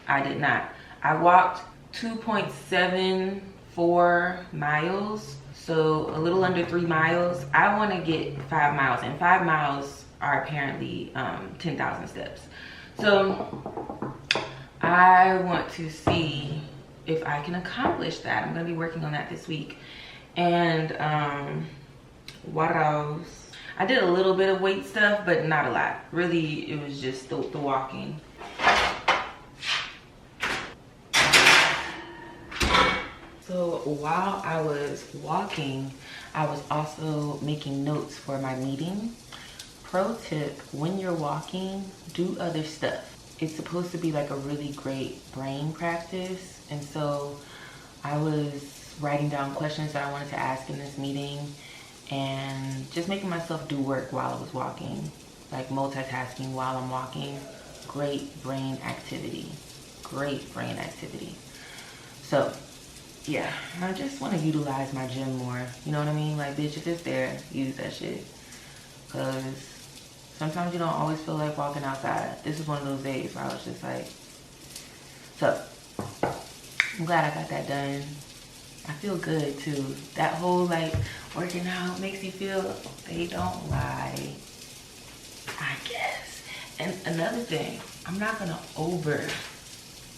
I did not. I walked 2.74 miles, so a little under 3 miles. I want to get 5 miles, and 5 miles are apparently 10,000 steps. So I want to see if I can accomplish that. I'm gonna be working on that this week. And what else? I did a little bit of weight stuff, but not a lot. Really, it was just the walking. So while I was walking, I was also making notes for my meeting. Pro tip, when you're walking, do other stuff. It's supposed to be like a really great brain practice. And so I was writing down questions that I wanted to ask in this meeting and just making myself do work while I was walking, like multitasking while I'm walking. Great brain activity. Great brain activity. So yeah, I just want to utilize my gym more. You know what I mean? Like, bitch, if it's there, use that shit. Because sometimes you don't always feel like walking outside. This is one of those days where I was just like, so I'm glad I got that done. I feel good too. That whole like working out makes you feel, they don't lie, I guess. And another thing, I'm not gonna over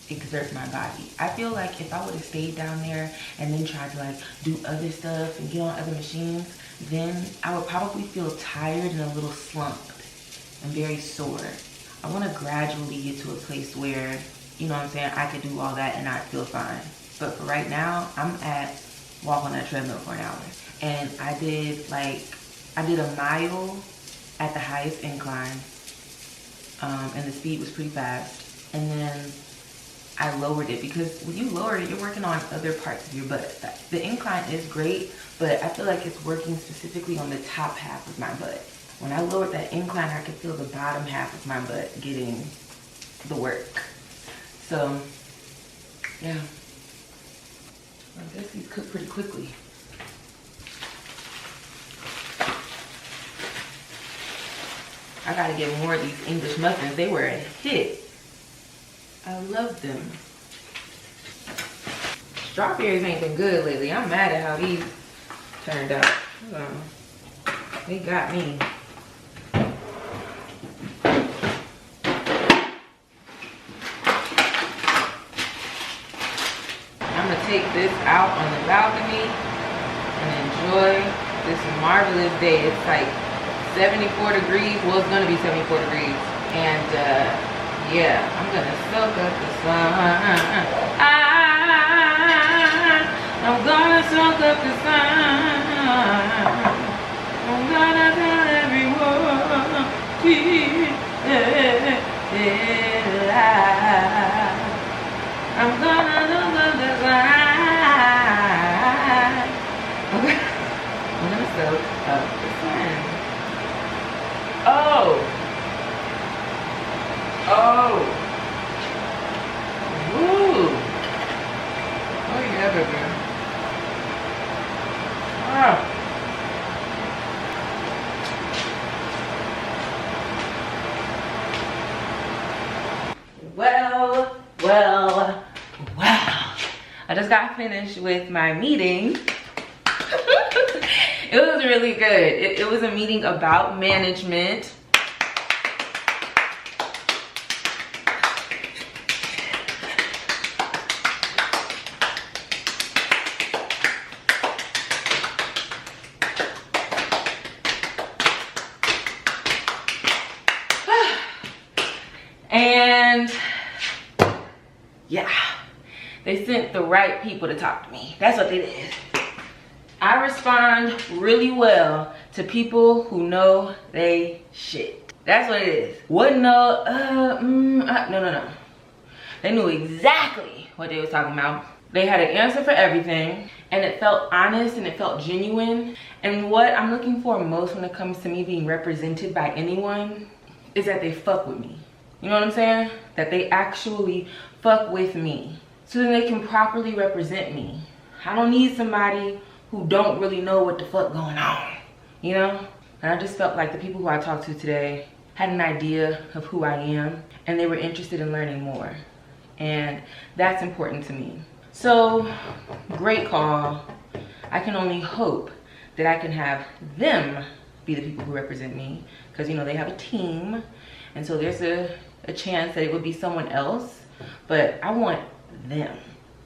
exert my body. I feel like if I would have stayed down there and then tried to like do other stuff and get on other machines, then I would probably feel tired and a little slumped and very sore. I want to gradually get to a place where, you know what I'm saying, I could do all that and I'd feel fine. But for right now, I'm at walk on that treadmill for an hour. And I did a mile at the highest incline. And the speed was pretty fast. And then I lowered it because when you lower it, you're working on other parts of your butt. The incline is great, but I feel like it's working specifically on the top half of my butt. When I lowered that incline, I could feel the bottom half of my butt getting the work. So, yeah. I guess these cook pretty quickly. I gotta get more of these English muffins. They were a hit. I love them. Strawberries ain't been good lately. I'm mad at how these turned out. They got me. I'm gonna take this out on the balcony and enjoy this marvelous day. It's like 74 degrees. Well, it's gonna be 74 degrees. And yeah, I'm gonna soak up the sun. I'm gonna soak up the sun. I'm gonna tell everyone I'm gonna soak up the sun. I'm gonna soak up the sun. Oh. Woo. Oh yeah, baby. Ah. Well. I just got finished with my meeting. It was really good. It was a meeting about management. And yeah, they sent the right people to talk to me. That's what they did. I respond really well to people who know they shit. That's what it is. Wouldn't know, no. They knew exactly what they was talking about. They had an answer for everything. and it felt honest and it felt genuine. And what I'm looking for most when it comes to me being represented by anyone is that they fuck with me. You know what I'm saying? That they actually fuck with me so then they can properly represent me. I don't need somebody who don't really know what the fuck going on, you know? And I just felt like the people who I talked to today had an idea of who I am and they were interested in learning more. And that's important to me. So, great call. I can only hope that I can have them be the people who represent me, because you know they have a team, and so there's a chance that it would be someone else, but I want them,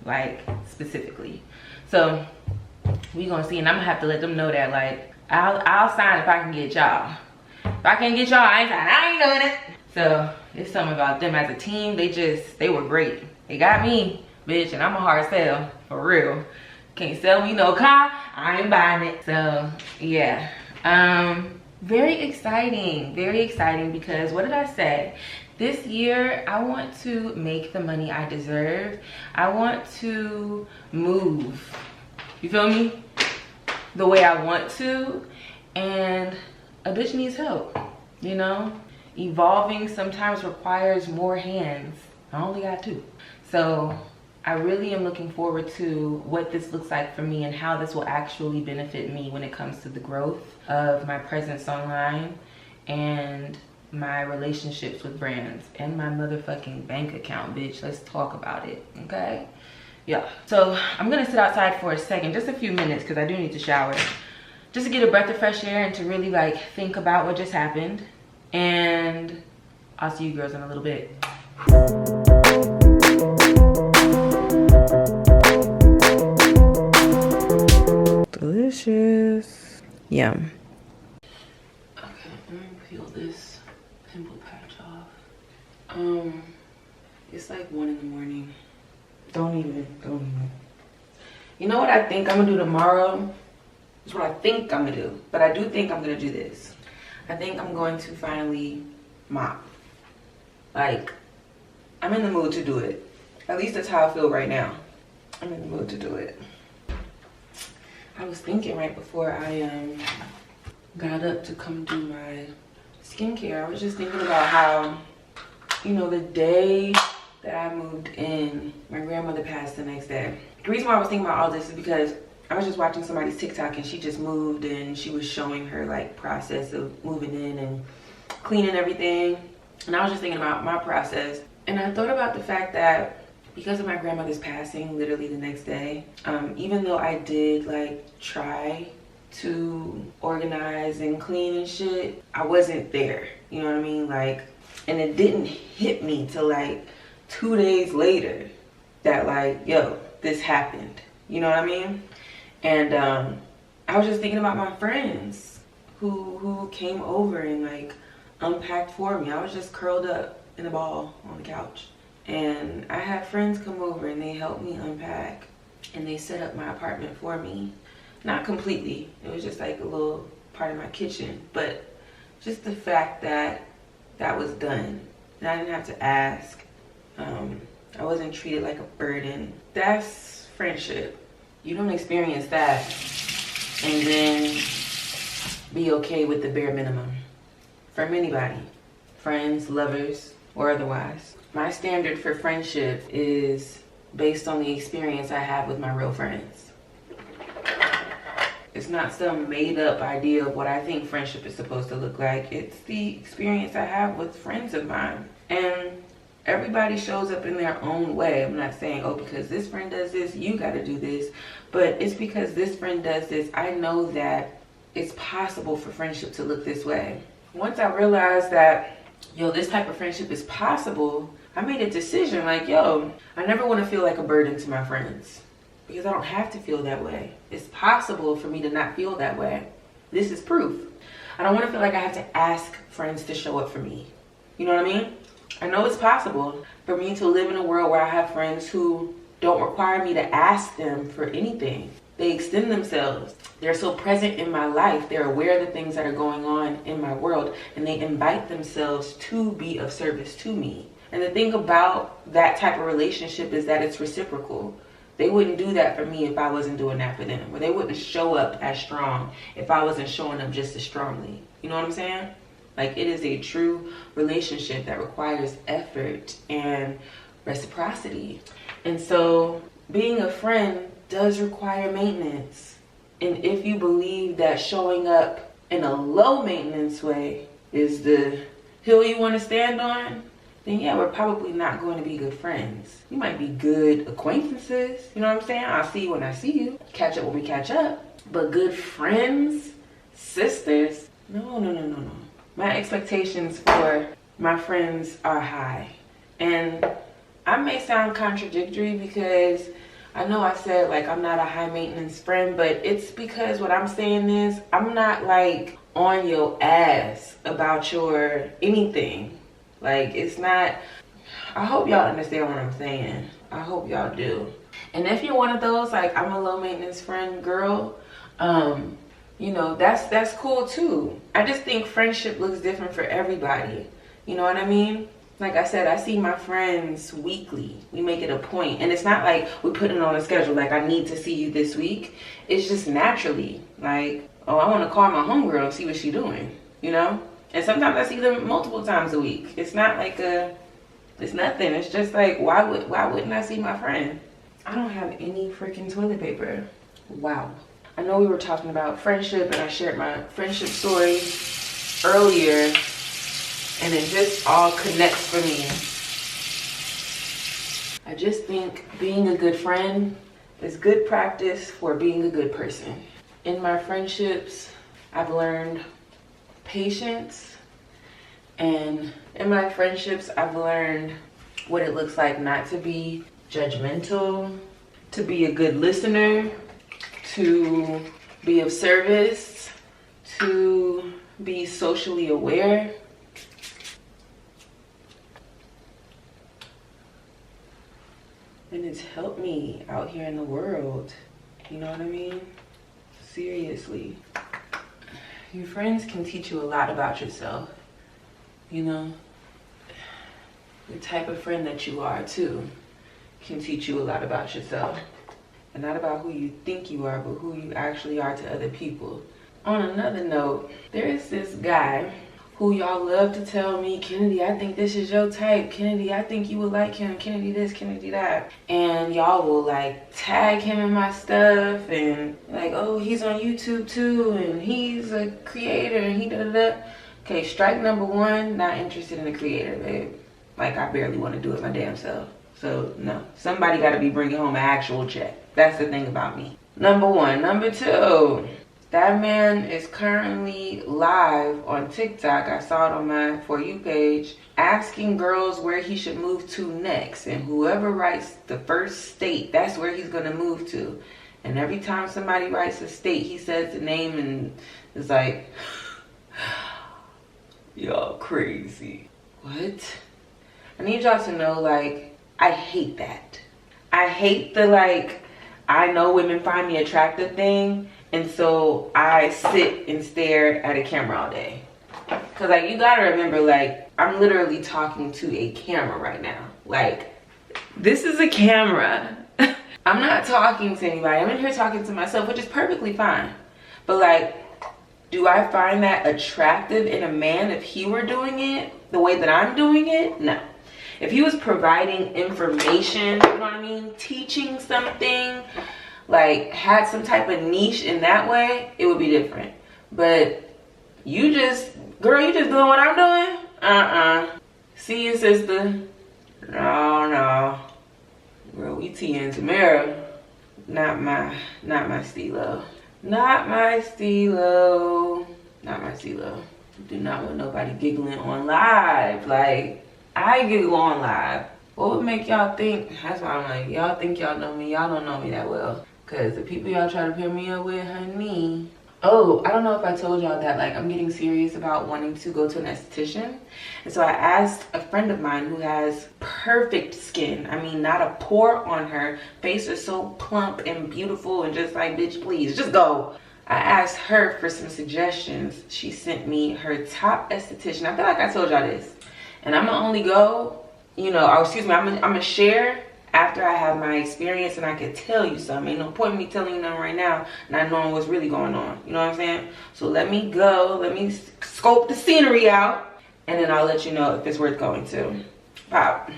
like, specifically. So we gonna see, and I'm gonna have to let them know that, like, I'll sign if I can get y'all. If I can't get y'all, I ain't doing it. So it's something about them as a team. They were great. They got me, bitch, and I'm a hard sell, for real. Can't sell me no car, I ain't buying it. So yeah, very exciting because what did I say? This year, I want to make the money I deserve. I want to move, you feel me? The way I want to, and a bitch needs help, you know? Evolving sometimes requires more hands. I only got 2. So I really am looking forward to what this looks like for me and how this will actually benefit me when it comes to the growth of my presence online and my relationships with brands and my motherfucking bank account, bitch. Let's talk about it, okay? Yeah, so I'm gonna sit outside for a second, just a few minutes, because I do need to shower, just to get a breath of fresh air and to really like think about what just happened. And I'll see you girls in a little bit. Delicious. Yum. Okay, I'm gonna peel this pimple patch off. It's like 1 in the morning. Don't even. You know what I think I'm gonna do tomorrow? It's what I think I'm gonna do, but I do think I'm gonna do this. I think I'm going to finally mop. Like, I'm in the mood to do it. At least that's how I feel right now. I'm in the mood to do it. I was thinking right before I got up to come do my skincare, I was just thinking about how, you know, the day that I moved in, my grandmother passed the next day. The reason why I was thinking about all this is because I was just watching somebody's TikTok and she just moved and she was showing her like process of moving in and cleaning everything. And I was just thinking about my process. And I thought about the fact that because of my grandmother's passing literally the next day, even though I did like try to organize and clean and shit, I wasn't there. You know what I mean? Like, and it didn't hit me till like 2 days later that like, yo, this happened. You know what I mean? And I was just thinking about my friends who came over and like unpacked for me. I was just curled up in a ball on the couch. And I had friends come over and they helped me unpack. And they set up my apartment for me. Not completely. It was just like a little part of my kitchen. But just the fact that that was done. And I didn't have to ask. I wasn't treated like a burden. That's friendship. You don't experience that and then be okay with the bare minimum from anybody, friends, lovers, or otherwise. My standard for friendship is based on the experience I have with my real friends. It's not some made up idea of what I think friendship is supposed to look like. It's the experience I have with friends of mine. And everybody shows up in their own way. I'm not saying, oh, because this friend does this, you gotta do this. But it's because this friend does this, I know that it's possible for friendship to look this way. Once I realized that, yo, this type of friendship is possible, I made a decision like, yo, I never wanna feel like a burden to my friends. Because I don't have to feel that way. It's possible for me to not feel that way. This is proof. I don't wanna feel like I have to ask friends to show up for me. You know what I mean? I know it's possible for me to live in a world where I have friends who don't require me to ask them for anything. They extend themselves. They're so present in my life. They're aware of the things that are going on in my world, and they invite themselves to be of service to me. And the thing about that type of relationship is that it's reciprocal. They wouldn't do that for me if I wasn't doing that for them. Or they wouldn't show up as strong if I wasn't showing up just as strongly. You know what I'm saying? Like, it is a true relationship that requires effort and reciprocity. And so being a friend does require maintenance. And if you believe that showing up in a low maintenance way is the hill you want to stand on, then yeah, we're probably not going to be good friends. We might be good acquaintances, you know what I'm saying? I'll see you when I see you, catch up when we catch up. But good friends, sisters, no. My expectations for my friends are high. And I may sound contradictory because I know I said like I'm not a high maintenance friend, but it's because what I'm saying is I'm not like on your ass about your anything. Like, it's not, I hope y'all understand what I'm saying. I hope y'all do. And if you're one of those, like, I'm a low maintenance friend girl, you know, that's cool too. I just think friendship looks different for everybody. You know what I mean? Like I said, I see my friends weekly. We make it a point. And it's not like we put it on a schedule, like I need to see you this week. It's just naturally like, oh, I want to call my homegirl and see what she's doing, you know? And sometimes I see them multiple times a week. It's not like it's nothing. It's just like, why wouldn't I see my friend? I don't have any freaking toilet paper. Wow. I know we were talking about friendship and I shared my friendship story earlier, and it just all connects for me. I just think being a good friend is good practice for being a good person. In my friendships, I've learned patience, and in my friendships, I've learned what it looks like not to be judgmental, to be a good listener, to be of service, to be socially aware. And it's helped me out here in the world. You know what I mean? Seriously. Your friends can teach you a lot about yourself. You know? The type of friend that you are too can teach you a lot about yourself. And not about who you think you are, but who you actually are to other people. On another note, there is this guy who y'all love to tell me, Kennedy, I think this is your type. Kennedy, I think you would like him. Kennedy this, Kennedy that. And y'all will like tag him in my stuff and like, oh, he's on YouTube too, and he's a creator, and he da-da-da. Okay, strike number one, not interested in a creator, babe. Like, I barely want to do it my damn self. So, no. Somebody got to be bringing home an actual check. That's the thing about me. Number one. Number two, that man is currently live on TikTok. I saw it on my For You page, asking girls where he should move to next. And whoever writes the first state, that's where he's going to move to. And every time somebody writes a state, he says the name and it's like, y'all crazy. What? I need y'all to know, like, I hate that. I hate the, like, I know women find me attractive thing, and so I sit and stare at a camera all day. Because, like, you gotta remember, like, I'm literally talking to a camera right now. Like, this is a camera. I'm not talking to anybody. I'm in here talking to myself, which is perfectly fine. But, like, do I find that attractive in a man if he were doing it the way that I'm doing it? No. If he was providing information, you know what I mean? Teaching something, like had some type of niche in that way, it would be different. But you just, girl, you just doing what I'm doing? See you, sister. No. Girl, we T and Tamara. Not my Stilo. Not my Stilo. Not my Stilo. Do not want nobody giggling on live. Like, I giggle on live. What would make y'all think? That's why I'm like, y'all think y'all know me. Y'all don't know me that well. Because the people y'all try to pair me up with, honey. Oh, I don't know if I told y'all that, like, I'm getting serious about wanting to go to an esthetician. And so I asked a friend of mine who has perfect skin. I mean, not a pore on her. Face is so plump and beautiful and just like, bitch, please, just go. I asked her for some suggestions. She sent me her top esthetician. I feel like I told y'all this. And I'm gonna only go, you know, I'm gonna share after I have my experience and I can tell you something. Ain't no point in me telling you nothing right now, not knowing what's really going on. You know what I'm saying? So let me go. Let me scope the scenery out, and then I'll let you know if it's worth going to. Pop.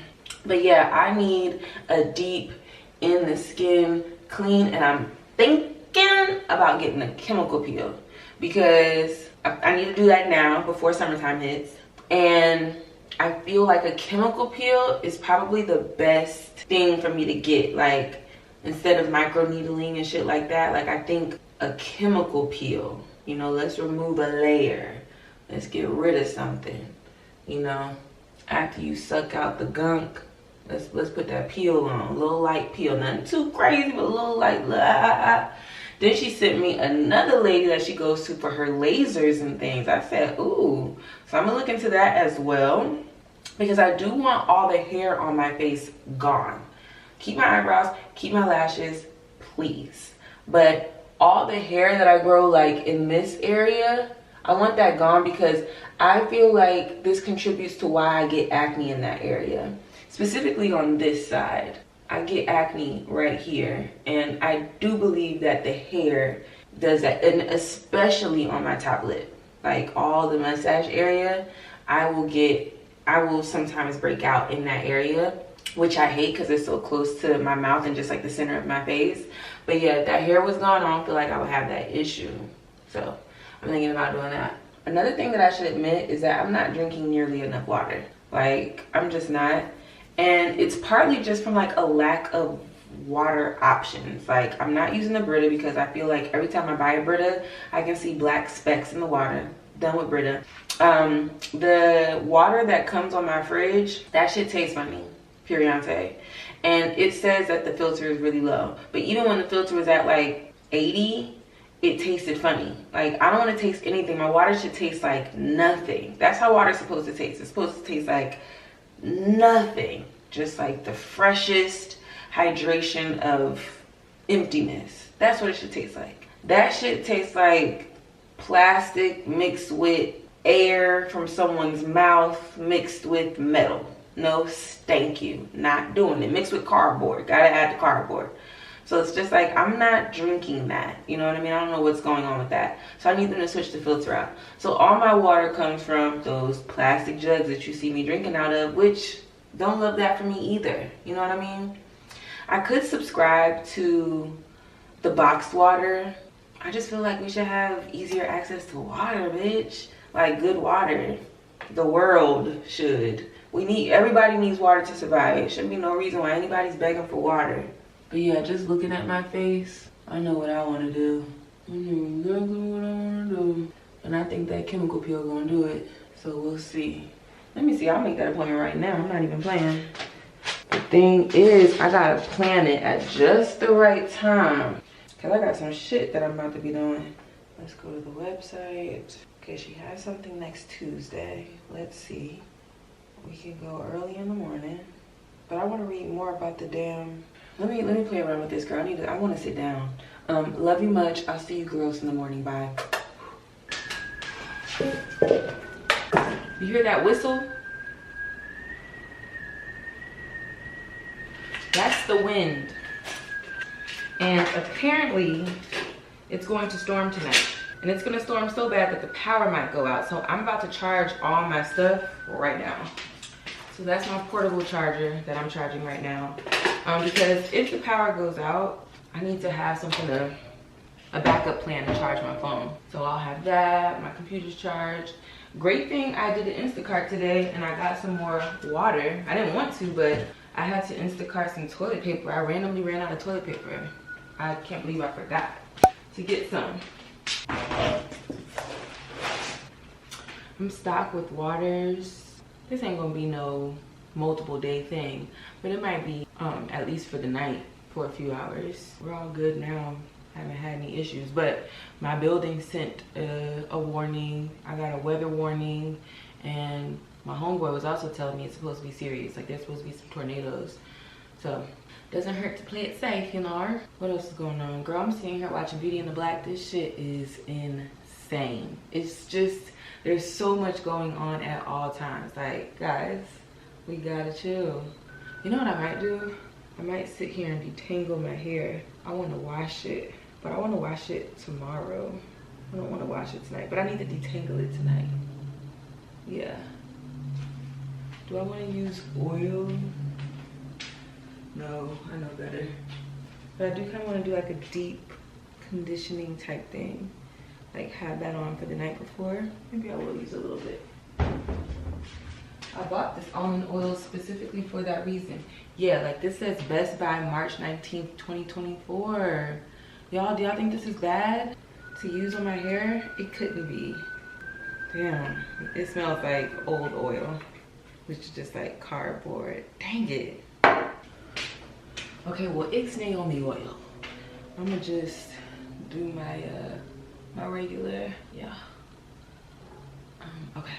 But yeah, I need a deep in the skin clean, and I'm thinking about getting a chemical peel because I need to do that now before summertime hits. And I feel like a chemical peel is probably the best thing for me to get, like instead of micro needling and shit like that. Like I think a chemical peel, you know, let's remove a layer, let's get rid of something, you know, after you suck out the gunk. Let's put that peel on, a little light peel, nothing too crazy, but a little light. Then she sent me another lady that she goes to for her lasers and things. I said, ooh, so I'm gonna look into that as well, because I do want all the hair on my face gone. Keep my eyebrows, keep my lashes, please. But all the hair that I grow like in this area, I want that gone because I feel like this contributes to why I get acne in that area. Specifically on this side, I get acne right here, and I do believe that the hair does that, and especially on my top lip, like all the mustache area, I will sometimes break out in that area, which I hate because it's so close to my mouth and just like the center of my face. But yeah, if that hair was gone, I don't feel like I would have that issue. So I'm thinking about doing that. Another thing that I should admit is that I'm not drinking nearly enough water. Like, I'm just not. And it's partly just from like a lack of water options. Like, I'm not using the Brita because I feel like every time I buy a Brita, I can see black specks in the water. Done with Brita. The water that comes on my fridge, that shit tastes funny, Puriante. And it says that the filter is really low. But even when the filter was at like 80, it tasted funny. Like, I don't want to taste anything. My water should taste like nothing. That's how water's supposed to taste. It's supposed to taste like nothing. Just like the freshest hydration of emptiness. That's what it should taste like. That shit tastes like plastic mixed with air from someone's mouth mixed with metal. No, thank you. Not doing it. Mixed with cardboard. Gotta add the cardboard. So it's just like, I'm not drinking that. You know what I mean? I don't know what's going on with that. So I need them to switch the filter out. So all my water comes from those plastic jugs that you see me drinking out of, which don't love that for me either. You know what I mean? I could subscribe to the boxed water. I just feel like we should have easier access to water, bitch. Like, good water. The world should. Everybody needs water to survive. It shouldn't be no reason why anybody's begging for water. But yeah, just looking at my face, I know what I want to do. I know exactly what I want to do. And I think that chemical peel gonna do it. So we'll see. Let me see, I'll make that appointment right now. I'm not even playing. The thing is, I gotta plan it at just the right time. Cause I got some shit that I'm about to be doing. Let's go to the website. Okay, she has something next Tuesday. Let's see. We can go early in the morning. But I want to read more about the damn... Let me play around with this, girl. I want to sit down. Love you much. I'll see you girls in the morning. Bye. You hear that whistle? That's the wind. And apparently, it's going to storm tonight. And it's going to storm so bad that the power might go out. So I'm about to charge all my stuff right now. So that's my portable charger that I'm charging right now. Because if the power goes out, I need to have something a backup plan to charge my phone. So I'll have that, my computer's charged. Great thing, I did an Instacart today and I got some more water. I didn't want to, but I had to Instacart some toilet paper. I randomly ran out of toilet paper. I can't believe I forgot to get some. I'm stocked with waters. This ain't gonna be no multiple day thing, but it might be at least for the night for a few hours. We're all good now. Haven't had any issues, but my building sent a warning. I got a weather warning, and my homeboy was also telling me it's supposed to be serious. Like, there's supposed to be some tornadoes. So doesn't hurt to play it safe, you know. What else is going on? Girl, I'm sitting here watching Beauty and the Black. This shit is insane. It's just, there's so much going on at all times. Like, guys, we gotta chill. You know what I might do? I might sit here and detangle my hair. I want to wash it, but I want to wash it tomorrow. I don't want to wash it tonight, but I need to detangle it tonight. Yeah. Do I want to use oil? No, I know better. But I do kind of want to do like a deep conditioning type thing. Like have that on for the night before. Maybe I will use a little bit. I bought this almond oil specifically for that reason. Yeah, like this says Best Buy March 19th, 2024. Y'all, do y'all think this is bad to use on my hair? It couldn't be. Damn, it smells like old oil, which is just like cardboard. Dang it. Okay, well, ixnay on the oil. I'm gonna just do my my regular, yeah. Okay.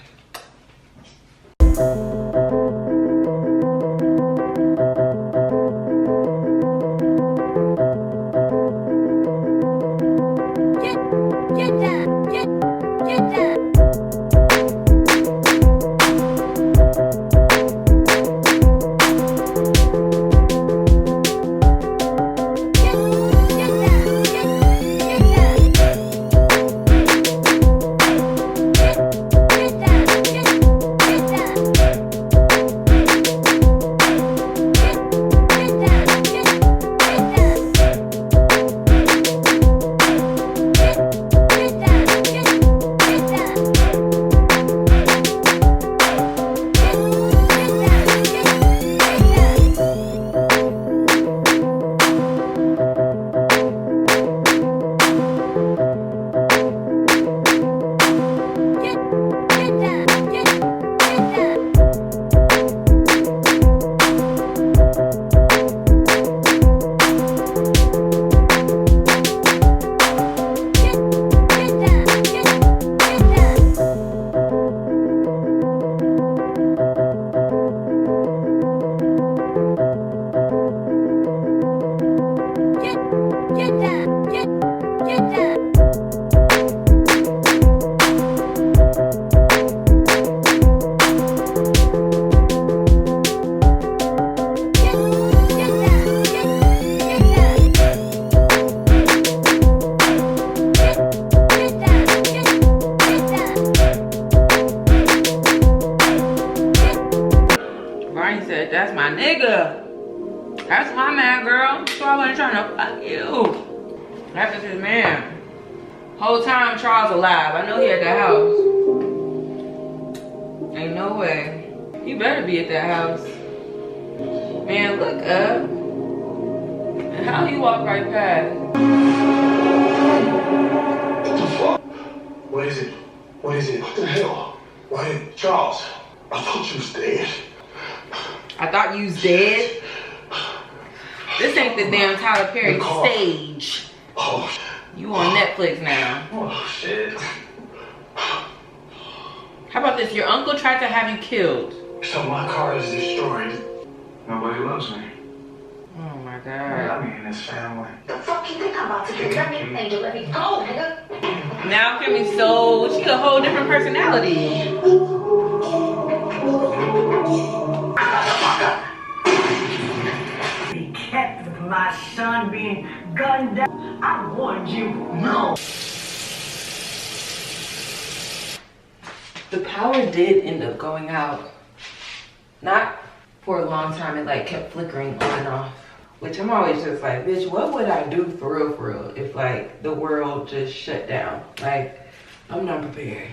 That's my nigga. That's my man, girl. So I wasn't trying to fuck you. That's just his man. Whole time Charles alive. I know he at that house. Ain't no way. He better be at that house. Man, look up. And how he walk right past? What the fuck? What is it? What is it? What the hell? Why, Charles? I thought you was dead. I thought you was dead. This ain't the damn Tyler Perry stage. Oh, you on Netflix now. Oh, shit. How about this? Your uncle tried to have you killed. So my car is destroyed. Nobody loves me. Oh my God. I mean, this family. The fuck you think I'm about to do? Let me, Angel, let me go, nigga. Now Kimmy's so, she a whole different personality. Be kept with my son being gunned down. I warned you. No. The power did end up going out. Not for a long time, it like kept flickering on and off. Which I'm always just like, bitch, what would I do for real if like the world just shut down? Like, I'm not prepared.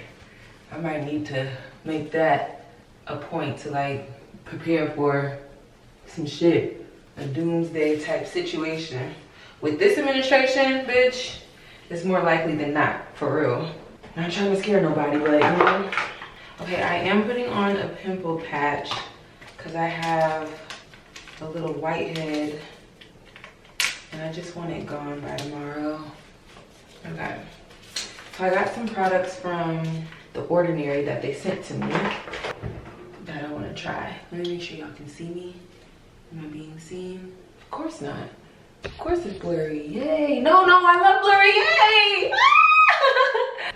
I might need to make that a point to like prepare for some shit. A doomsday type situation. With this administration, bitch, it's more likely than not, for real. Not trying to scare nobody, but you know. Okay, I am putting on a pimple patch because I have a little whitehead and I just want it gone by tomorrow. Okay, so I got some products from The Ordinary that they sent to me that I want to try. Let me make sure y'all can see me. Am I being seen? Of course not. Of course it's blurry. Yay. No, I love blurry. Yay.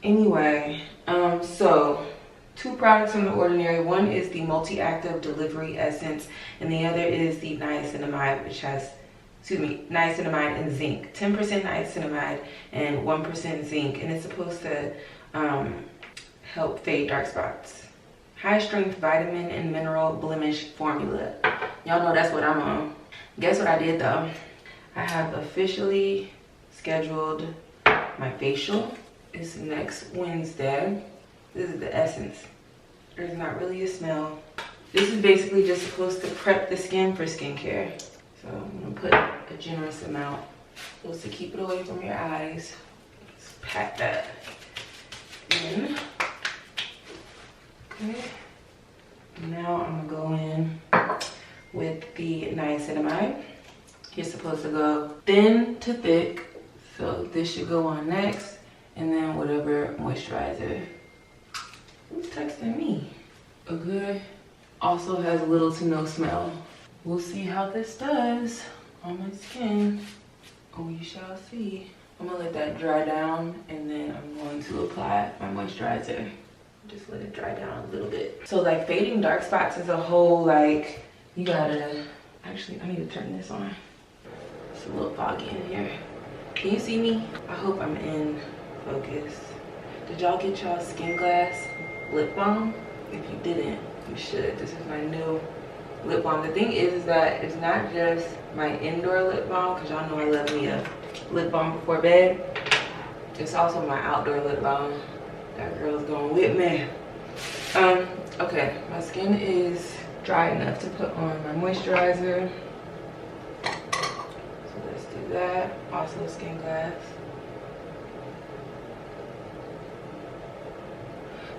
Anyway, so two products from The Ordinary. One is the Multi-Active Delivery Essence, and the other is the niacinamide, which has, niacinamide and zinc. 10% niacinamide and 1% zinc, and it's supposed to help fade dark spots. High strength vitamin and mineral blemish formula. Y'all know that's what I'm on. Guess what I did though? I have officially scheduled my facial. It's next Wednesday. This is the essence. There's not really a smell. This is basically just supposed to prep the skin for skincare. So I'm gonna put a generous amount. Supposed to keep it away from your eyes. Let's pack that in. Okay. Now I'm gonna go in with the niacinamide. You're supposed to go thin to thick. So this should go on next. And then whatever moisturizer. Who's texting me? Okay. Also has little to no smell. We'll see how this does on my skin. Oh, you shall see. I'm gonna let that dry down and then I'm going to apply my moisturizer. Just let it dry down a little bit. So like fading dark spots is a whole like, you gotta, actually I need to turn this on. It's a little foggy in here. Can you see me? I hope I'm in focus. Did y'all get y'all Skin Glass lip balm? If you didn't, you should. This is my new lip balm. The thing is that it's not just my indoor lip balm, because y'all know I love me a lip balm before bed. It's also my outdoor lip balm. That girl's going with me. Okay, my skin is dry enough to put on my moisturizer. So let's do that. Also Skin Glass.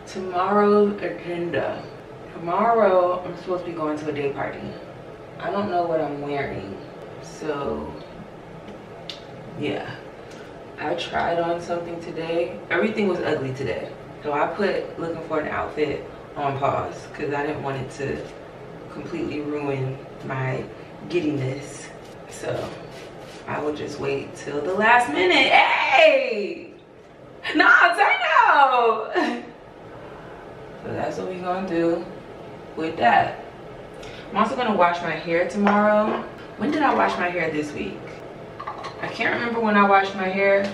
Tomorrow's agenda. Tomorrow I'm supposed to be going to a day party. I don't know what I'm wearing, so yeah. I tried on something today. Everything was ugly today, so I put looking for an outfit on pause because I didn't want it to completely ruin my giddiness. So I will just wait till the last minute. Hey, no, say no. So that's what we're gonna do with that. I'm also gonna wash my hair tomorrow. When did I wash my hair this week? I can't remember when I washed my hair.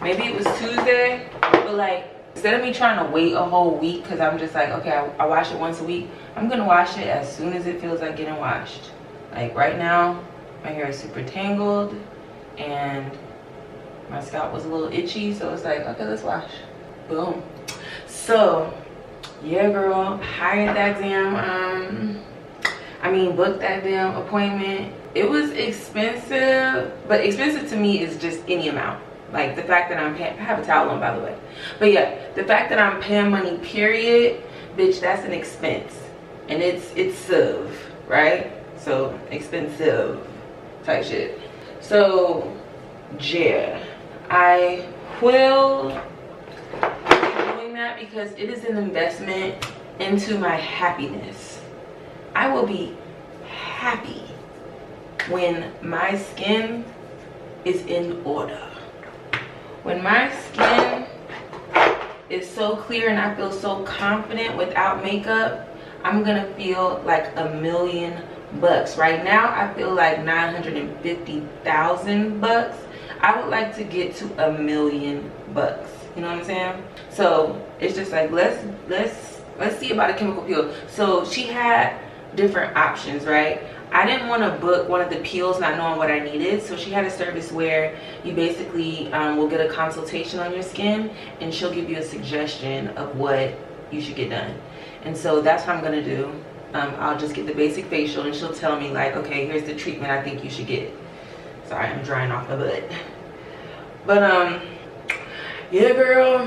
Maybe it was Tuesday, but like, instead of me trying to wait a whole week, because I'm just like, okay, I wash it once a week, I'm gonna wash it as soon as it feels like getting washed. Like right now, my hair is super tangled and my scalp was a little itchy, so it's like, okay, let's wash. Boom. So, yeah, girl, hired that damn, booked that damn appointment. It was expensive, but expensive to me is just any amount. Like the fact that I'm paying, I have a towel on by the way. But yeah, the fact that I'm paying money, period, bitch, that's an expense. And it's sub, right? So expensive type shit. So yeah, I will be doing that because it is an investment into my happiness. I will be happy when my skin is in order. When my skin is so clear and I feel so confident without makeup, I'm gonna feel like $1,000,000. Right now I feel like 950,000 bucks. I would like to get to $1,000,000 bucks. You know what I'm saying? So it's just like let's see about a chemical peel. So she had different options, right? I didn't want to book one of the peels not knowing what I needed, so she had a service where you basically will get a consultation on your skin and she'll give you a suggestion of what you should get done. And so that's what I'm gonna do. I'll just get the basic facial and she'll tell me like, okay, here's the treatment I think you should get. Sorry, I'm drying off my butt. But yeah, girl.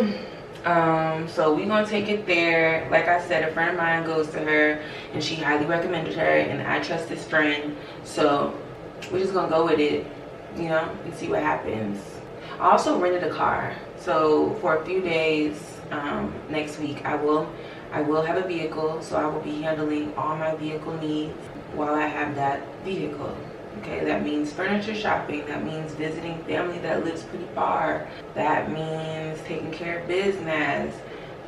So we're gonna take it there. Like I said, a friend of mine goes to her and she highly recommended her, and I trust this friend, so we're just gonna go with it, you know, and see what happens. I also rented a car, so for a few days next week I will have a vehicle, so I will be handling all my vehicle needs while I have that vehicle. Okay, that means furniture shopping, that means visiting family that lives pretty far, that means taking care of business,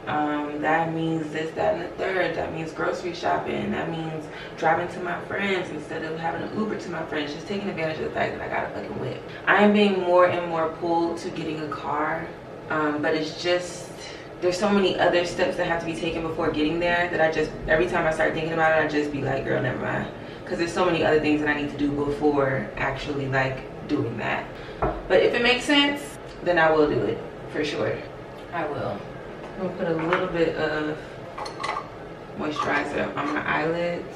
That means this, that, and the third. That means grocery shopping. That means driving to my friends instead of having an Uber to my friends. Just taking advantage of the fact that I got a fucking whip. I am being more and more pulled to getting a car, but it's just, there's so many other steps that have to be taken before getting there that I just, every time I start thinking about it, I just be like, girl, never mind. Because there's so many other things that I need to do before actually like doing that. But if it makes sense, then I will do it for sure. I will. I'm gonna put a little bit of moisturizer on my eyelids.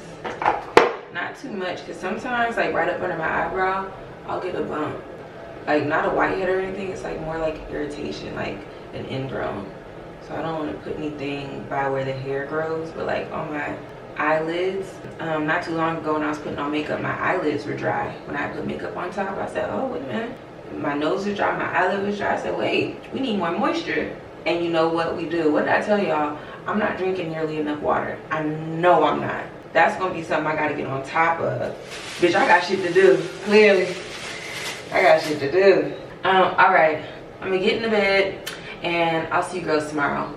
Not too much, because sometimes like right up under my eyebrow, I'll get a bump. Like not a whitehead or anything, it's like more like irritation, like an ingrown. So I don't want to put anything by where the hair grows, but like on my eyelids. Not too long ago when I was putting on makeup, my eyelids were dry. When I put makeup on top, I said, oh, wait a minute. My nose was dry, my eyelid was dry. I said, wait, we need more moisture. And you know what we do? What did I tell y'all? I'm not drinking nearly enough water. I know I'm not. That's gonna be something I gotta get on top of. Bitch, I got shit to do, clearly. I got shit to do. All right, I'm gonna get into bed and I'll see you girls tomorrow.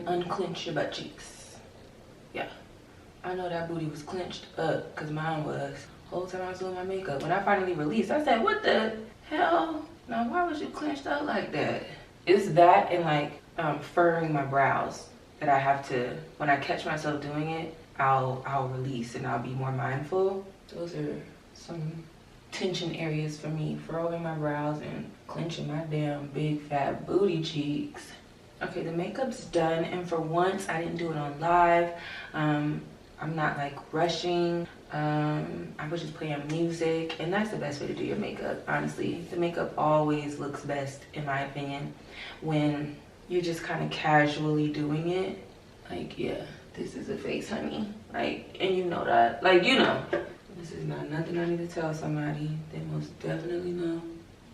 Unclench your butt cheeks. Yeah, I know that booty was clenched up because mine was. The whole time I was doing my makeup, when I finally released, I said, what the hell? Now why was you clenched up like that? It's that and like furrowing my brows that I have to, when I catch myself doing it, I'll release and I'll be more mindful. Those are some tension areas for me, furrowing my brows and clenching my damn big fat booty cheeks. Okay, the makeup's done, and for once I didn't do it on live. I'm not like rushing. I was just playing music, and that's the best way to do your makeup, honestly. The makeup always looks best, in my opinion, when you're just kind of casually doing it. Like, yeah, this is a face, honey. Like, and you know that. Like, you know. This is not nothing I need to tell somebody. They most definitely know.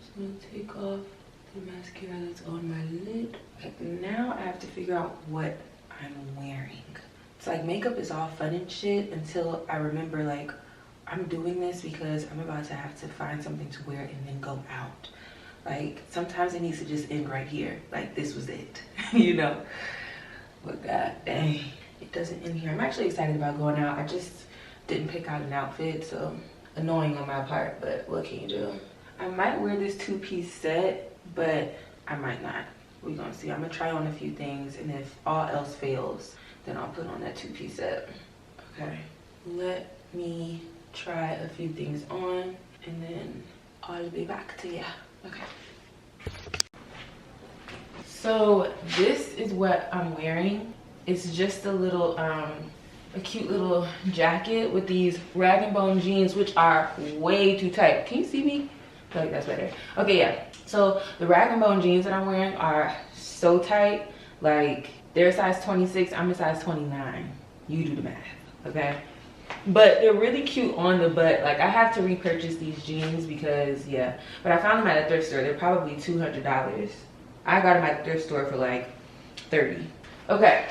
Just gonna take off the mascara that's on my lid. Okay, now I have to figure out what I'm wearing. It's like makeup is all fun and shit until I remember, like, I'm doing this because I'm about to have to find something to wear and then go out. Like, sometimes it needs to just end right here. Like, this was it, you know? But god dang, it doesn't end here. I'm actually excited about going out. I just didn't pick out an outfit, so annoying on my part, but what can you do? I might wear this two-piece set, but I might not. We're gonna see. I'm gonna try on a few things, and if all else fails, then I'll put on that two-piece set. Okay, let me try a few things on, and then I'll be back to ya. Okay. So So this is what I'm wearing. It's just a little a cute little jacket with these rag and bone jeans, which are way too tight. Can you see me? I feel like that's better. Okay, yeah. So the rag and bone jeans that I'm wearing are so tight. Like, they're size 26, I'm a size 29. You do the math, okay? But they're really cute on the butt. Like, I have to repurchase these jeans because, yeah. But I found them at a thrift store. They're probably $200. I got them at the thrift store for like 30. Okay.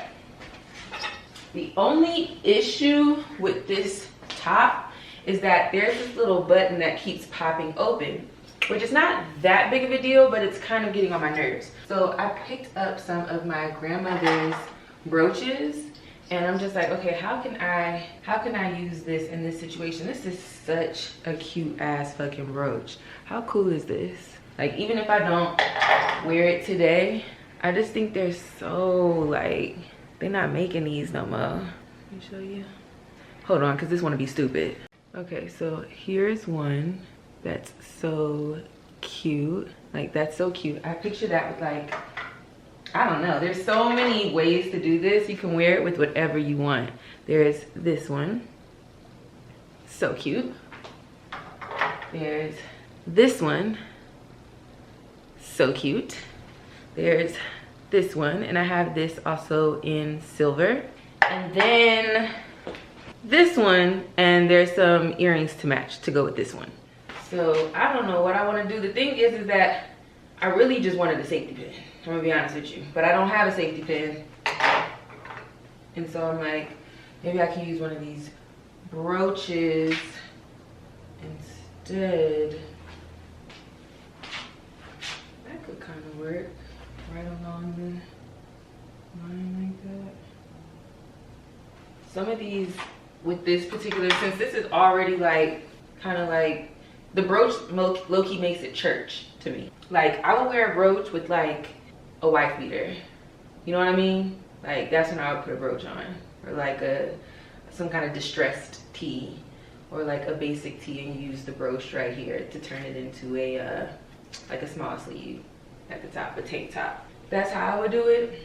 The only issue with this top is that there's this little button that keeps popping open, which is not that big of a deal, but it's kind of getting on my nerves. So I picked up some of my grandmother's brooches, and I'm just like, okay, how can I use this in this situation? This is such a cute ass fucking brooch. How cool is this? Like, even if I don't wear it today, I just think they're so, like, they're not making these no more. Let me show you. Hold on, because this want to be stupid. Okay, so here's one that's so cute. Like, that's so cute. I picture that with, like, I don't know. There's so many ways to do this. You can wear it with whatever you want. There's this one. So cute. There's this one. So cute. There's this one, and I have this also in silver. And then this one, and there's some earrings to match to go with this one. So I don't know what I want to do. The thing is that I really just wanted a safety pin. I'm gonna be honest with you, but I don't have a safety pin. And so I'm like, maybe I can use one of these brooches instead. That could kind of work right along the line like that. Some of these with this particular, since this is already like kind of like, the brooch low-key makes it church to me. Like, I would wear a brooch with like a wife beater, you know what I mean? Like, that's when I would put a brooch on, or like some kind of distressed tee, or like a basic tee, and use the brooch right here to turn it into a like a small sleeve at the top, a tank top. That's how I would do it.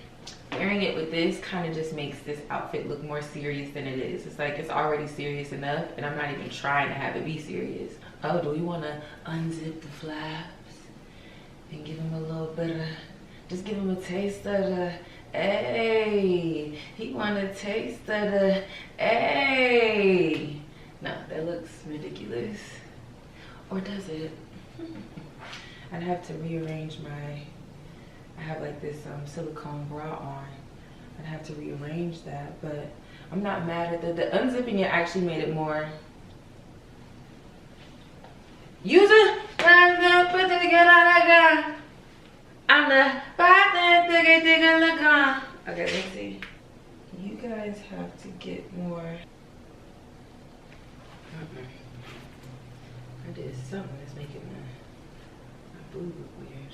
Wearing it with this kind of just makes this outfit look more serious than it is. It's like, it's already serious enough, and I'm not even trying to have it be serious. Oh, do we want to unzip the flaps and give him a little bit of, just give him a taste of the, hey, he want a taste of the, hey. No, that looks ridiculous. Or does it? I'd have to rearrange my, I have like this silicone bra on. I'd have to rearrange that, but I'm not mad at the unzipping it actually made it more. Use it, put it together like that. I'm the bad thing, look on. Okay, let's see. You guys have to get more. I did something that's making my boob look weird.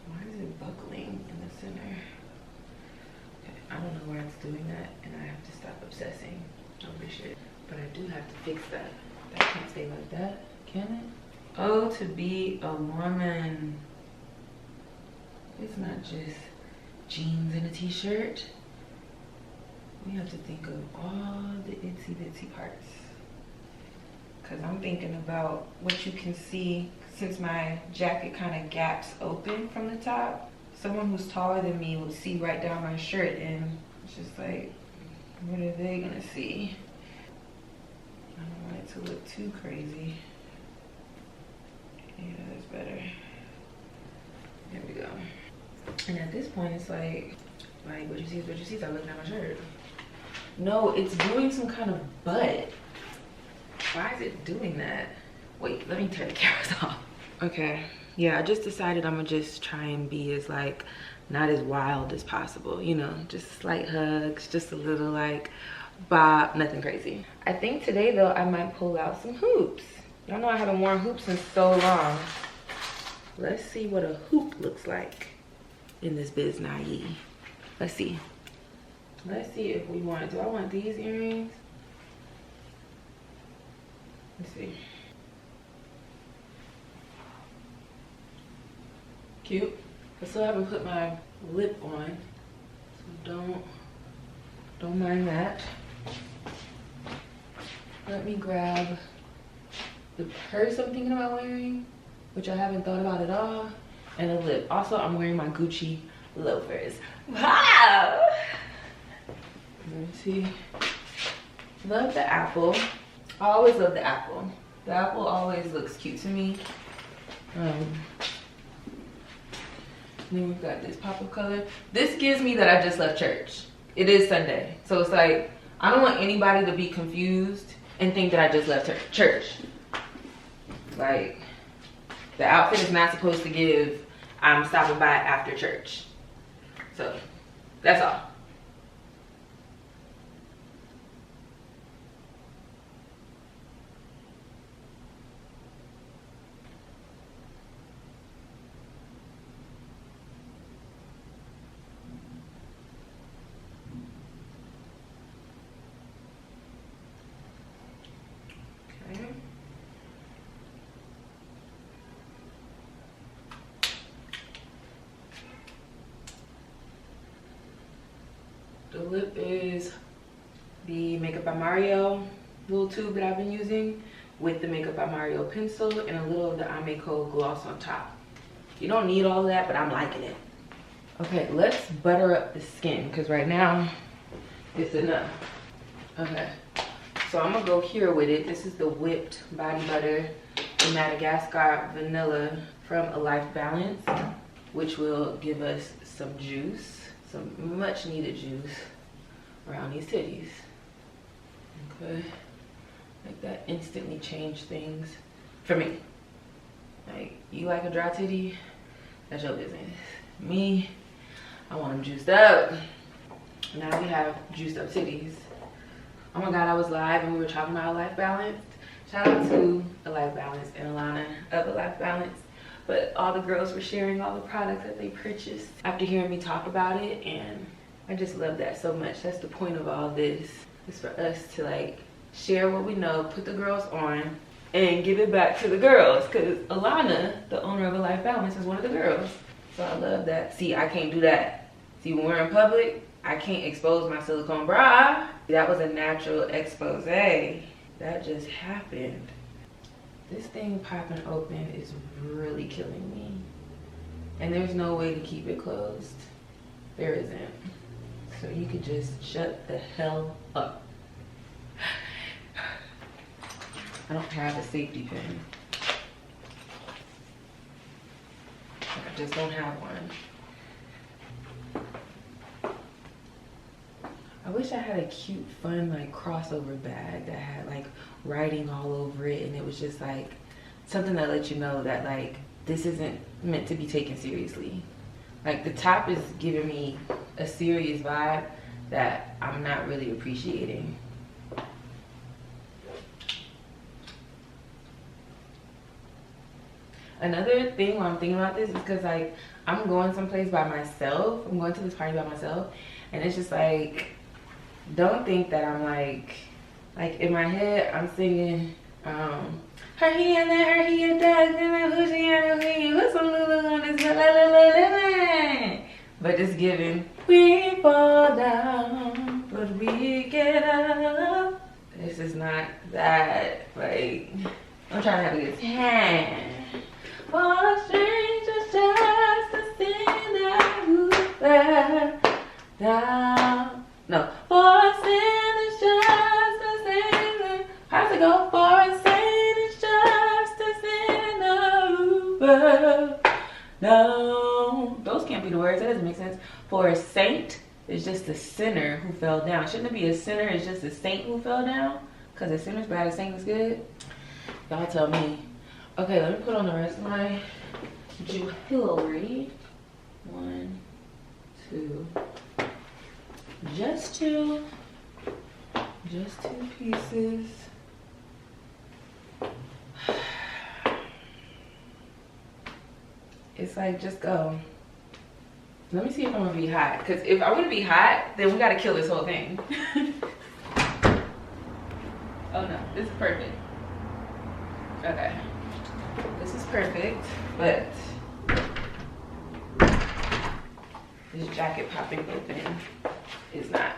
Why is it buckling in the center? Okay, I don't know why it's doing that, and I have to stop obsessing over shit. But I do have to fix that. That can't stay like that, can it? Oh, to be a woman. It's not just jeans and a t-shirt. We have to think of all the itsy bitsy parts. Cause I'm thinking about what you can see, since my jacket kind of gaps open from the top. Someone who's taller than me would see right down my shirt, and it's just like, what are they gonna see? I don't want it to look too crazy. Yeah, that's better. There we go. And at this point, it's like what you see is what you see. Stop looking at my shirt. No, it's doing some kind of butt. Why is it doing that? Wait, let me turn the cameras off. Okay, yeah, I just decided I'm gonna just try and be as like, not as wild as possible, you know, just slight hugs, just a little like bob, nothing crazy. I think today though, I might pull out some hoops. Y'all know I haven't worn hoops in so long. Let's see what a hoop looks like in this biz naive. Let's see. Let's see if we want, do I want these earrings? Let's see. Cute. I still haven't put my lip on, so don't mind that. Let me grab the purse I'm thinking about wearing, which I haven't thought about at all, and a lip. Also, I'm wearing my Gucci loafers. Wow! Let me see. Love the apple. I always love the apple. The apple always looks cute to me. Then we've got this pop of color. This gives me that I just left church. It is Sunday. So it's like, I don't want anybody to be confused and think that I just left church. Like, the outfit is not supposed to give I'm stopping by after church. So, that's all. The lip is the Makeup by Mario little tube that I've been using with the Makeup by Mario pencil and a little of the Ameco gloss on top. You don't need all that, but I'm liking it. Okay, let's butter up the skin because right now it's enough. Okay, so I'm gonna go here with it. This is the whipped body butter, the Madagascar vanilla from A Life Balance, which will give us some juice. Some much needed juice around these titties. Okay, like that instantly changed things for me. Like, you like a dry titty, that's your business. Me, I want them juiced up. Now we have juiced up titties. Oh my God, I was live and we were talking about A Life Balance. Shout out to A Life Balance and Alana of A Life Balance. But all the girls were sharing all the products that they purchased after hearing me talk about it, and I just love that so much. That's the point of all this, is for us to like share what we know, put the girls on, and give it back to the girls. Cause Alana, the owner of A Life Balance, is one of the girls. So I love that. See, I can't do that. See, when we're in public, I can't expose my silicone bra. That was a natural expose. That just happened. This thing popping open is really killing me. And there's no way to keep it closed. There isn't. So you could just shut the hell up. I don't have a safety pin. I just don't have one. I wish I had a cute, fun, like crossover bag that had like writing all over it, and it was just like something that lets you know that like this isn't meant to be taken seriously. Like the top is giving me a serious vibe that I'm not really appreciating. Another thing while I'm thinking about this is because like I'm going someplace by myself. I'm going to this party by myself, and it's just like, don't think that I'm like in my head I'm singing her he and that, her he and that, who she and who he, what's some Lulu on this, la la la la la. But it's giving, we fall down, but we get up. This is not that, like, I'm trying to have a good time. For strangers just to sing that who down. No, for a sin is just a sin. How's it go? For a sin is just a sin. No, those can't be the words. That doesn't make sense. For a saint is just a sinner who fell down. Shouldn't it be a sinner is just a saint who fell down? Because a sinner's bad, a saint is good? Y'all tell me. Okay, let me put on the rest of my jewelry. 1, 2. Just two pieces. It's like, just go. Let me see if I'm gonna be hot, because if I want to be hot, then we gotta kill this whole thing. Oh no, this is perfect. Okay, this is perfect, but this jacket popping open is not.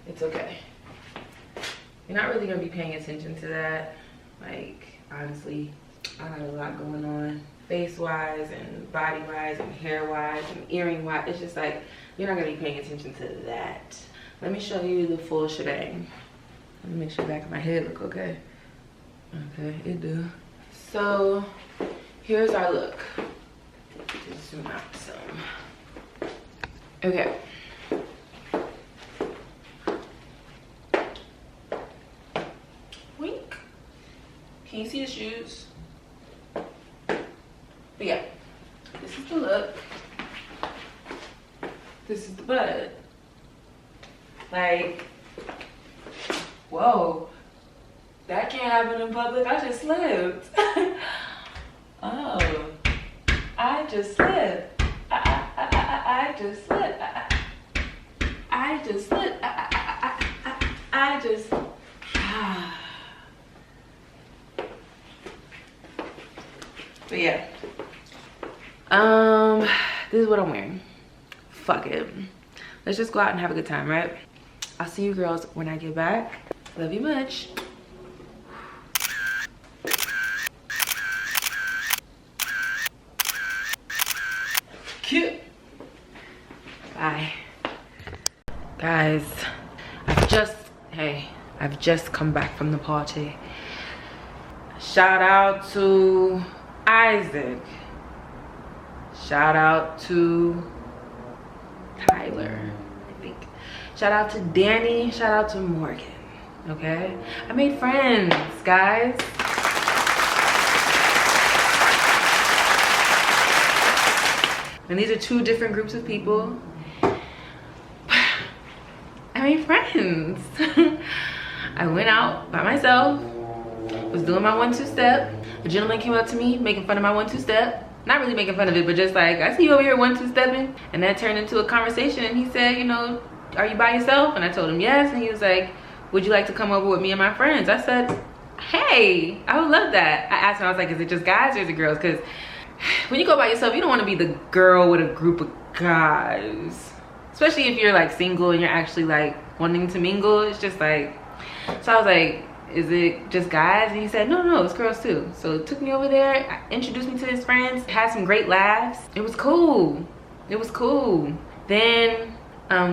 It's okay. You're not really gonna be paying attention to that. Like, honestly, I got a lot going on. Face-wise and body-wise and hair-wise and earring-wise. It's just like, you're not gonna be paying attention to that. Let me show you the full shebang. Let me make sure the back of my head look okay. Okay, it do. So, here's our look. Just zoom out some. Okay. Wink. Can you see the shoes? But yeah, this is the look. This is the butt. Like, whoa, that can't happen in public. I just slipped. Oh, I just slipped. I just slipped. I just slipped. I just. But yeah. This is what I'm wearing. Fuck it. Let's just go out and have a good time, right? I'll see you girls when I get back. Love you much. Cute. Bye. Guys, I've just come back from the party. Shout out to Isaac. Shout out to Tyler, I think. Shout out to Danny. Shout out to Morgan. Okay? I made friends, guys. And these are two different groups of people. I made friends. I went out by myself, was doing my 1-2 step. A gentleman came up to me making fun of my 1-2 step. Not really making fun of it, but just like, I see you over here 1-2 stepping. And that turned into a conversation, and he said, you know, are you by yourself? And I told him yes, and he was like, would you like to come over with me and my friends? I said, hey, I would love that. I asked him, I was like, is it just guys or is it girls? Because when you go by yourself, you don't want to be the girl with a group of guys. Especially if you're like single and you're actually like wanting to mingle. It's just like, so I was like, is it just guys? And he said, no, it's girls too. So it took me over there, introduced me to his friends, had some great laughs. It was cool. It was cool. Then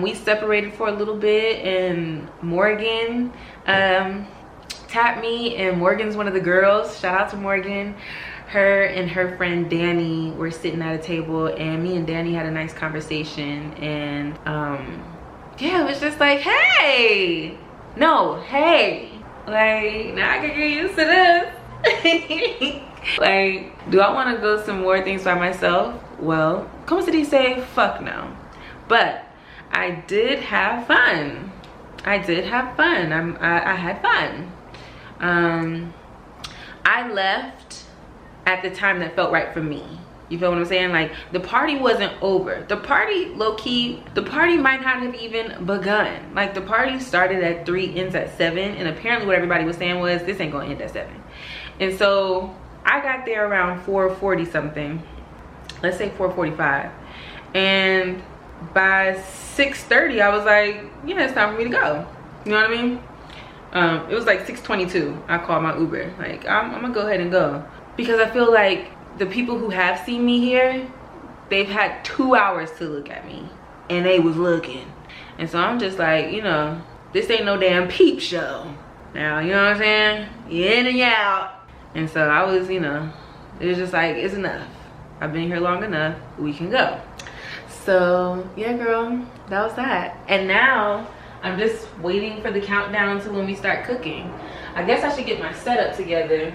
we separated for a little bit, and Morgan tapped me, and Morgan's one of the girls. Shout out to Morgan. Her and her friend Danny were sitting at a table, and me and Danny had a nice conversation. And yeah, it was just like, hey, like, now I can get used to this. Like, do I want to go some more things by myself? Well, como se dice, fuck no. But I did have fun. I did have fun. I had fun. I left at the time that felt right for me. You feel what I'm saying? Like, the party wasn't over. The party, low-key, the party might not have even begun. Like, the party started at 3, ends at 7, and apparently what everybody was saying was, this ain't gonna end at 7. And so, I got there around 4:40 something. Let's say 4:45. And by 6:30, I was like, yeah, it's time for me to go. You know what I mean? It was like 6:22. I called my Uber. Like, I'm gonna go ahead and go. Because I feel like the people who have seen me here, they've had 2 hours to look at me, and they was looking. And so I'm just like, you know, this ain't no damn peep show. Now, you know what I'm saying? You in and you out. And so I was, you know, it was just like, it's enough. I've been here long enough, we can go. So yeah, girl, that was that. And now I'm just waiting for the countdown to when we start cooking. I guess I should get my setup together.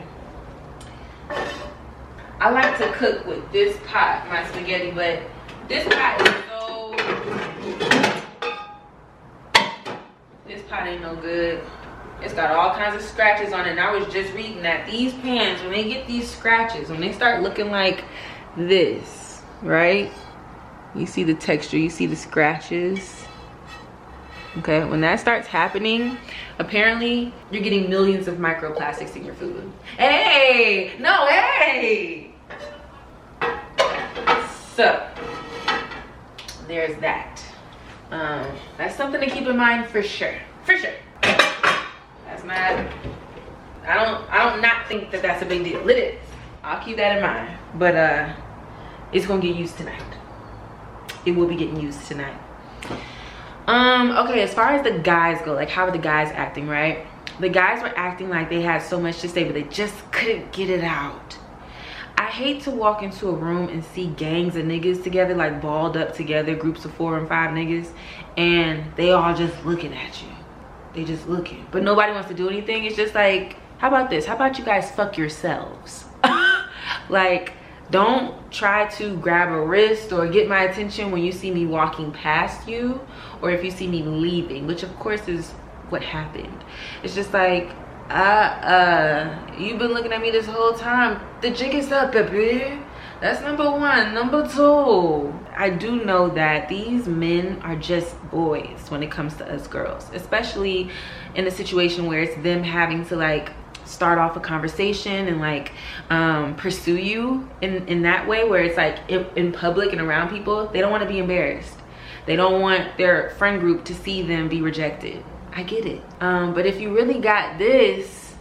I like to cook with this pot, my spaghetti, but this pot is so, this pot ain't no good. It's got all kinds of scratches on it, and I was just reading that these pans, when they get these scratches, when they start looking like this, right? You see the texture, you see the scratches. Okay, when that starts happening, apparently you're getting millions of microplastics in your food. Hey, no, hey. So there's that. That's something to keep in mind for sure. For sure. That's not, I don't not think that that's a big deal. It is. I'll keep that in mind. But it's gonna get used tonight. It will be getting used tonight. Okay, as far as the guys go, like how are the guys acting, right? The guys were acting like they had so much to say, but they just couldn't get it out. I hate to walk into a room and see gangs of niggas together, like balled up together, groups of 4 and 5 niggas, and they all just looking at you. They just looking, but nobody wants to do anything. It's just like, how about this? How about you guys fuck yourselves? Like, don't try to grab a wrist or get my attention when you see me walking past you, or if you see me leaving, which of course is what happened. It's just like, you've been looking at me this whole time. The jig is up, baby. That's number 1. Number 2, I do know that these men are just boys when it comes to us girls, especially in a situation where it's them having to like start off a conversation and like pursue you in that way, where it's like in public and around people. They don't want to be embarrassed. They don't want their friend group to see them be rejected. I get it. But if you really got this,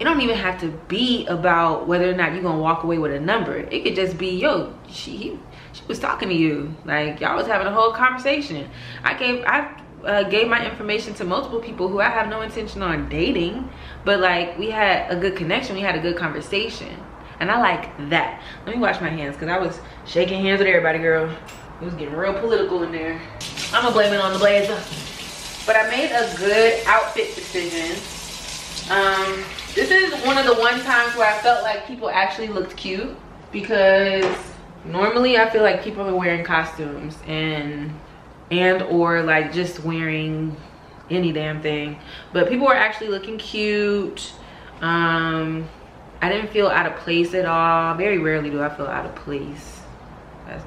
it don't even have to be about whether or not you're gonna walk away with a number. It could just be, yo, she was talking to you, like y'all was having a whole conversation. I gave my information to multiple people who I have no intention on dating, but like we had a good connection, we had a good conversation, and I like that. Let me wash my hands, because I was shaking hands with everybody, girl. It was getting real political in there. I'm gonna blame it on the blazer. But I made a good outfit decision. This is one of the times where I felt like people actually looked cute, because normally I feel like people are wearing costumes and or like just wearing any damn thing, but people were actually looking cute. I didn't feel out of place at all. Very rarely do I feel out of place.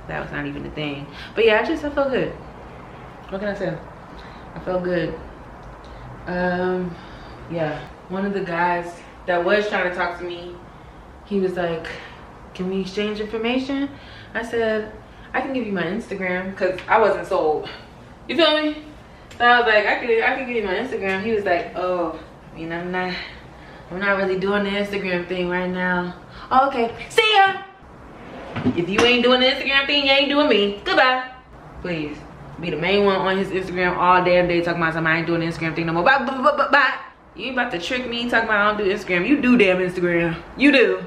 That was not even a thing. But yeah, I felt good. What can I say? I felt good. Yeah, one of the guys that was trying to talk to me, he was like, can we exchange information? I said, I can give you my Instagram, because I wasn't sold. You feel me? So I was like, I can give you my Instagram. He was like, oh, I mean, I'm not really doing the Instagram thing right now. Oh, okay, see ya. If you ain't doing the Instagram thing, you ain't doing me. Goodbye. Please be the main one on his Instagram all damn day talking about something. I ain't doing the Instagram thing no more. Bye, bye, bye, bye, bye. You ain't about to trick me talking about I don't do Instagram. You do damn Instagram. You do.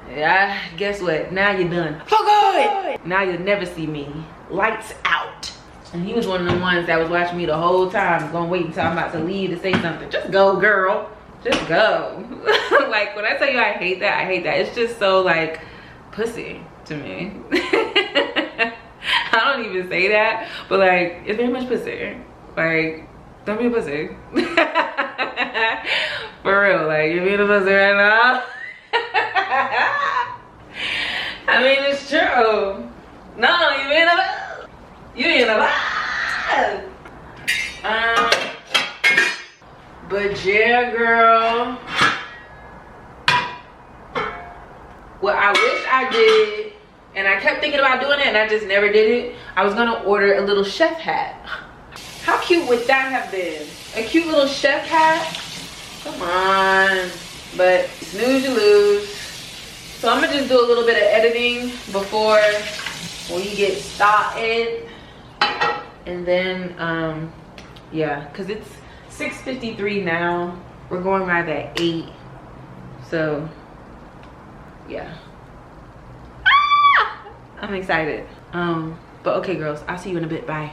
Yeah, guess what? Now you're done. For good. Now you'll never see me. Lights out. And he was one of the ones that was watching me the whole time, gonna wait until I'm about to leave to say something. Just go, girl. Just go. Like, when I tell you I hate that, I hate that. It's just so like pussy to me. I don't even say that, but like, it's very much pussy. Like, don't be a pussy. For real, like, you're being a pussy right now. I mean, it's true. No, you being a, you being a. But yeah, girl. What I wish I did, and I kept thinking about doing it and I just never did it, I was gonna order a little chef hat. How cute would that have been? A cute little chef hat? Come on. But snooze you lose. So I'm gonna just do a little bit of editing before we get started. And then, yeah, cause it's 6:53 now. We're going live at 8. So, yeah. Ah! I'm excited. But okay, girls, I'll see you in a bit. Bye.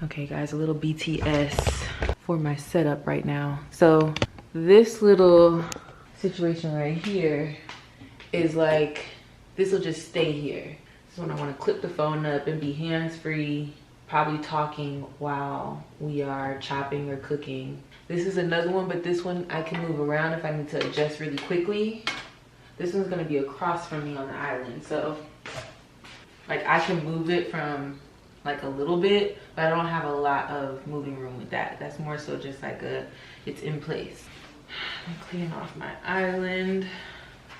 Okay, guys, a little BTS for my setup right now. So this little situation right here is like, this will just stay here. This is when I want to clip the phone up and be hands-free, probably talking while we are chopping or cooking. This is another one, but this one I can move around if I need to adjust really quickly. This one's gonna be across from me on the island, so like I can move it from like a little bit, but I don't have a lot of moving room with that. That's more so just like it's in place. I'm cleaning off my island.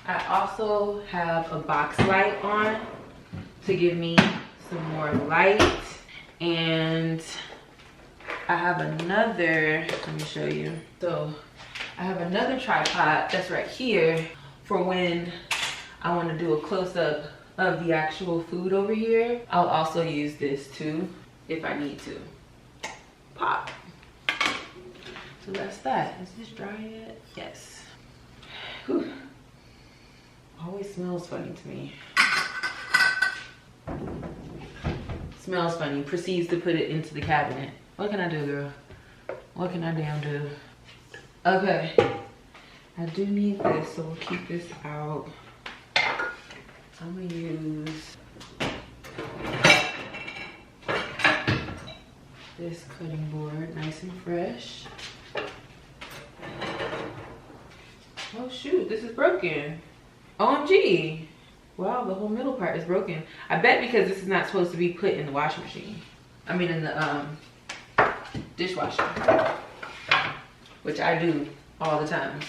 I also have a box light on to give me some more light, and I have another, let me show you. So I have another tripod that's right here for when I want to do a close-up of the actual food over here. I'll also use this too if I need to. Pop. So that's that. Is this dry yet? Yes. Whew. Always smells funny to me. Smells funny. Proceeds to put it into the cabinet. What can I do, girl? What can I damn do? Okay. I do need this, so we'll keep this out. I'm gonna use this cutting board, nice and fresh. Oh shoot, this is broken. OMG. Wow, the whole middle part is broken. I bet because this is not supposed to be put in the washing machine. I mean in the dishwasher, which I do all the time.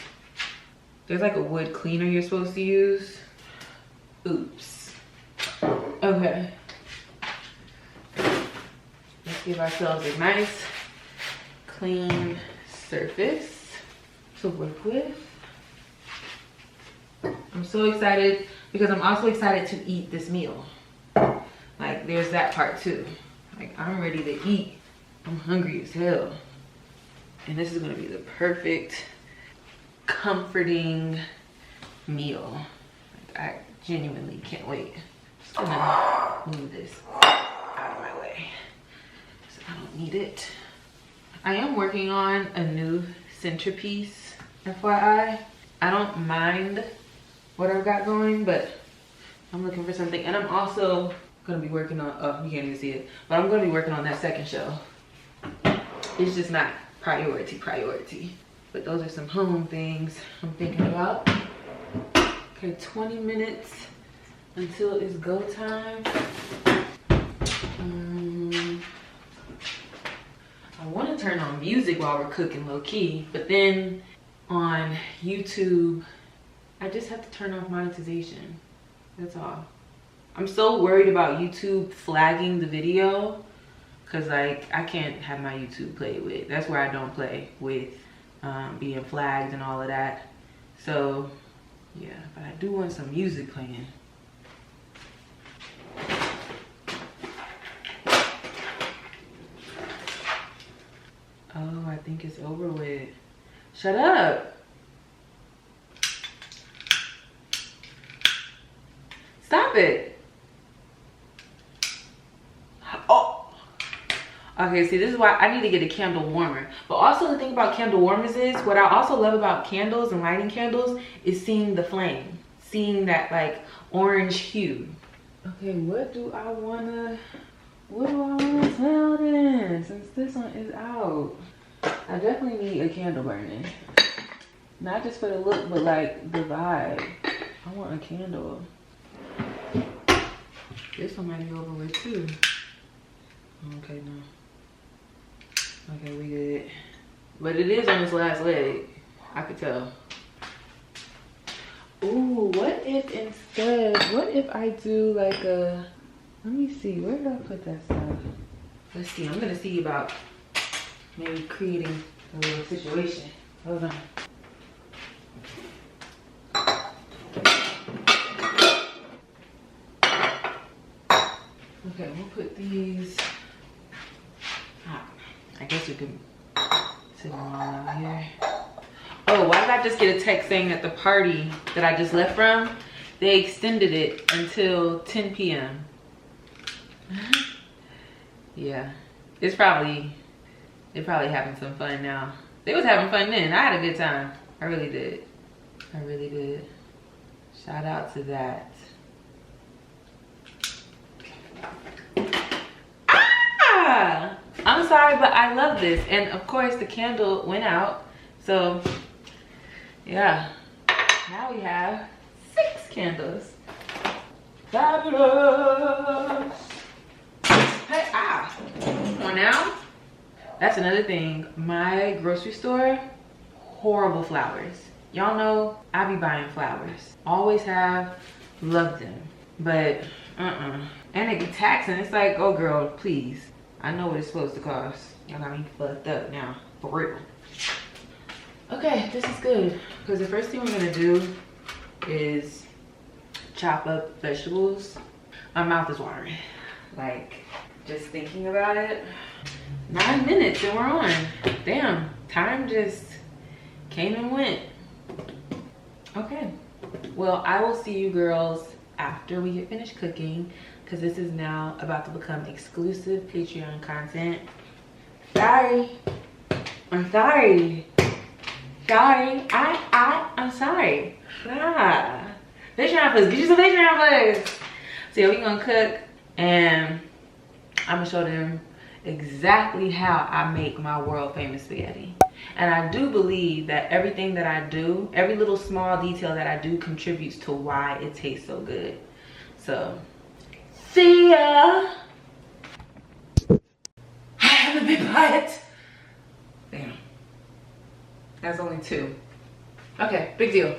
There's like a wood cleaner you're supposed to use. Oops. Okay. Let's give ourselves a nice clean surface to work with. I'm so excited because I'm also excited to eat this meal. Like there's that part too. Like I'm ready to eat. I'm hungry as hell. And this is gonna be the perfect, comforting meal. Like, I genuinely can't wait. Just gonna move this out of my way so I don't need it. I am working on a new centerpiece, FYI. I don't mind what I've got going, but I'm looking for something. And I'm also gonna be working on, oh, you can't even see it, but I'm gonna be working on that second shelf. It's just not priority. But those are some home things I'm thinking about. Okay, 20 minutes until it's go time. I want to turn on music while we're cooking low key, but then on YouTube, I just have to turn off monetization. That's all. I'm so worried about YouTube flagging the video because like I can't have my YouTube played with. That's where I don't play with being flagged and all of that. So yeah, but I do want some music playing. Oh, I think it's over with. Shut up. Stop it. Oh. Okay, see, this is why I need to get a candle warmer. But also the thing about candle warmers is, what I also love about candles and lighting candles is seeing the flame. Seeing that like orange hue. Okay, what do I wanna smell then? Since this one is out. I definitely need a candle burning. Not just for the look, but like the vibe. I want a candle. This one might be over with too. Okay, no. Okay, we good. But it is on its last leg. I could tell. Ooh, what if I do like a, let me see, where did I put that stuff? Let's see, I'm gonna see about maybe creating a little situation. Hold on. Okay, we'll put these, I guess you can sit them all out here. Oh, why did I just get a text saying that the party that I just left from, they extended it until 10 p.m. Yeah, they're probably having some fun now. They was having fun then. I had a good time. I really did. I really did. Shout out to that. Ah! I'm sorry, but I love this. And of course the candle went out. So yeah, now we have 6 candles. Fabulous. Hey, ah, come on now. That's another thing. My grocery store, horrible flowers. Y'all know I be buying flowers. Always have, love them. But And they be taxing. It's like, oh girl, please. I know what it's supposed to cost. Y'all got me fucked up now, for real. Okay, this is good. Because the first thing we're gonna do is chop up vegetables. My mouth is watering. Like, just thinking about it. 9 minutes and we're on. Damn, time just came and went. Okay, well, I will see you girls after we get finished cooking, because this is now about to become exclusive Patreon content. Sorry. I'm sorry. Sorry. I'm sorry. Ah. Patreon please. Get you some Patreon please. So yeah, we're gonna cook and I'm gonna show them exactly how I make my world famous spaghetti. And I do believe that everything that I do, every little small detail that I do contributes to why it tastes so good. So, see ya! I have a big bite. Damn. That's only 2. Okay, big deal.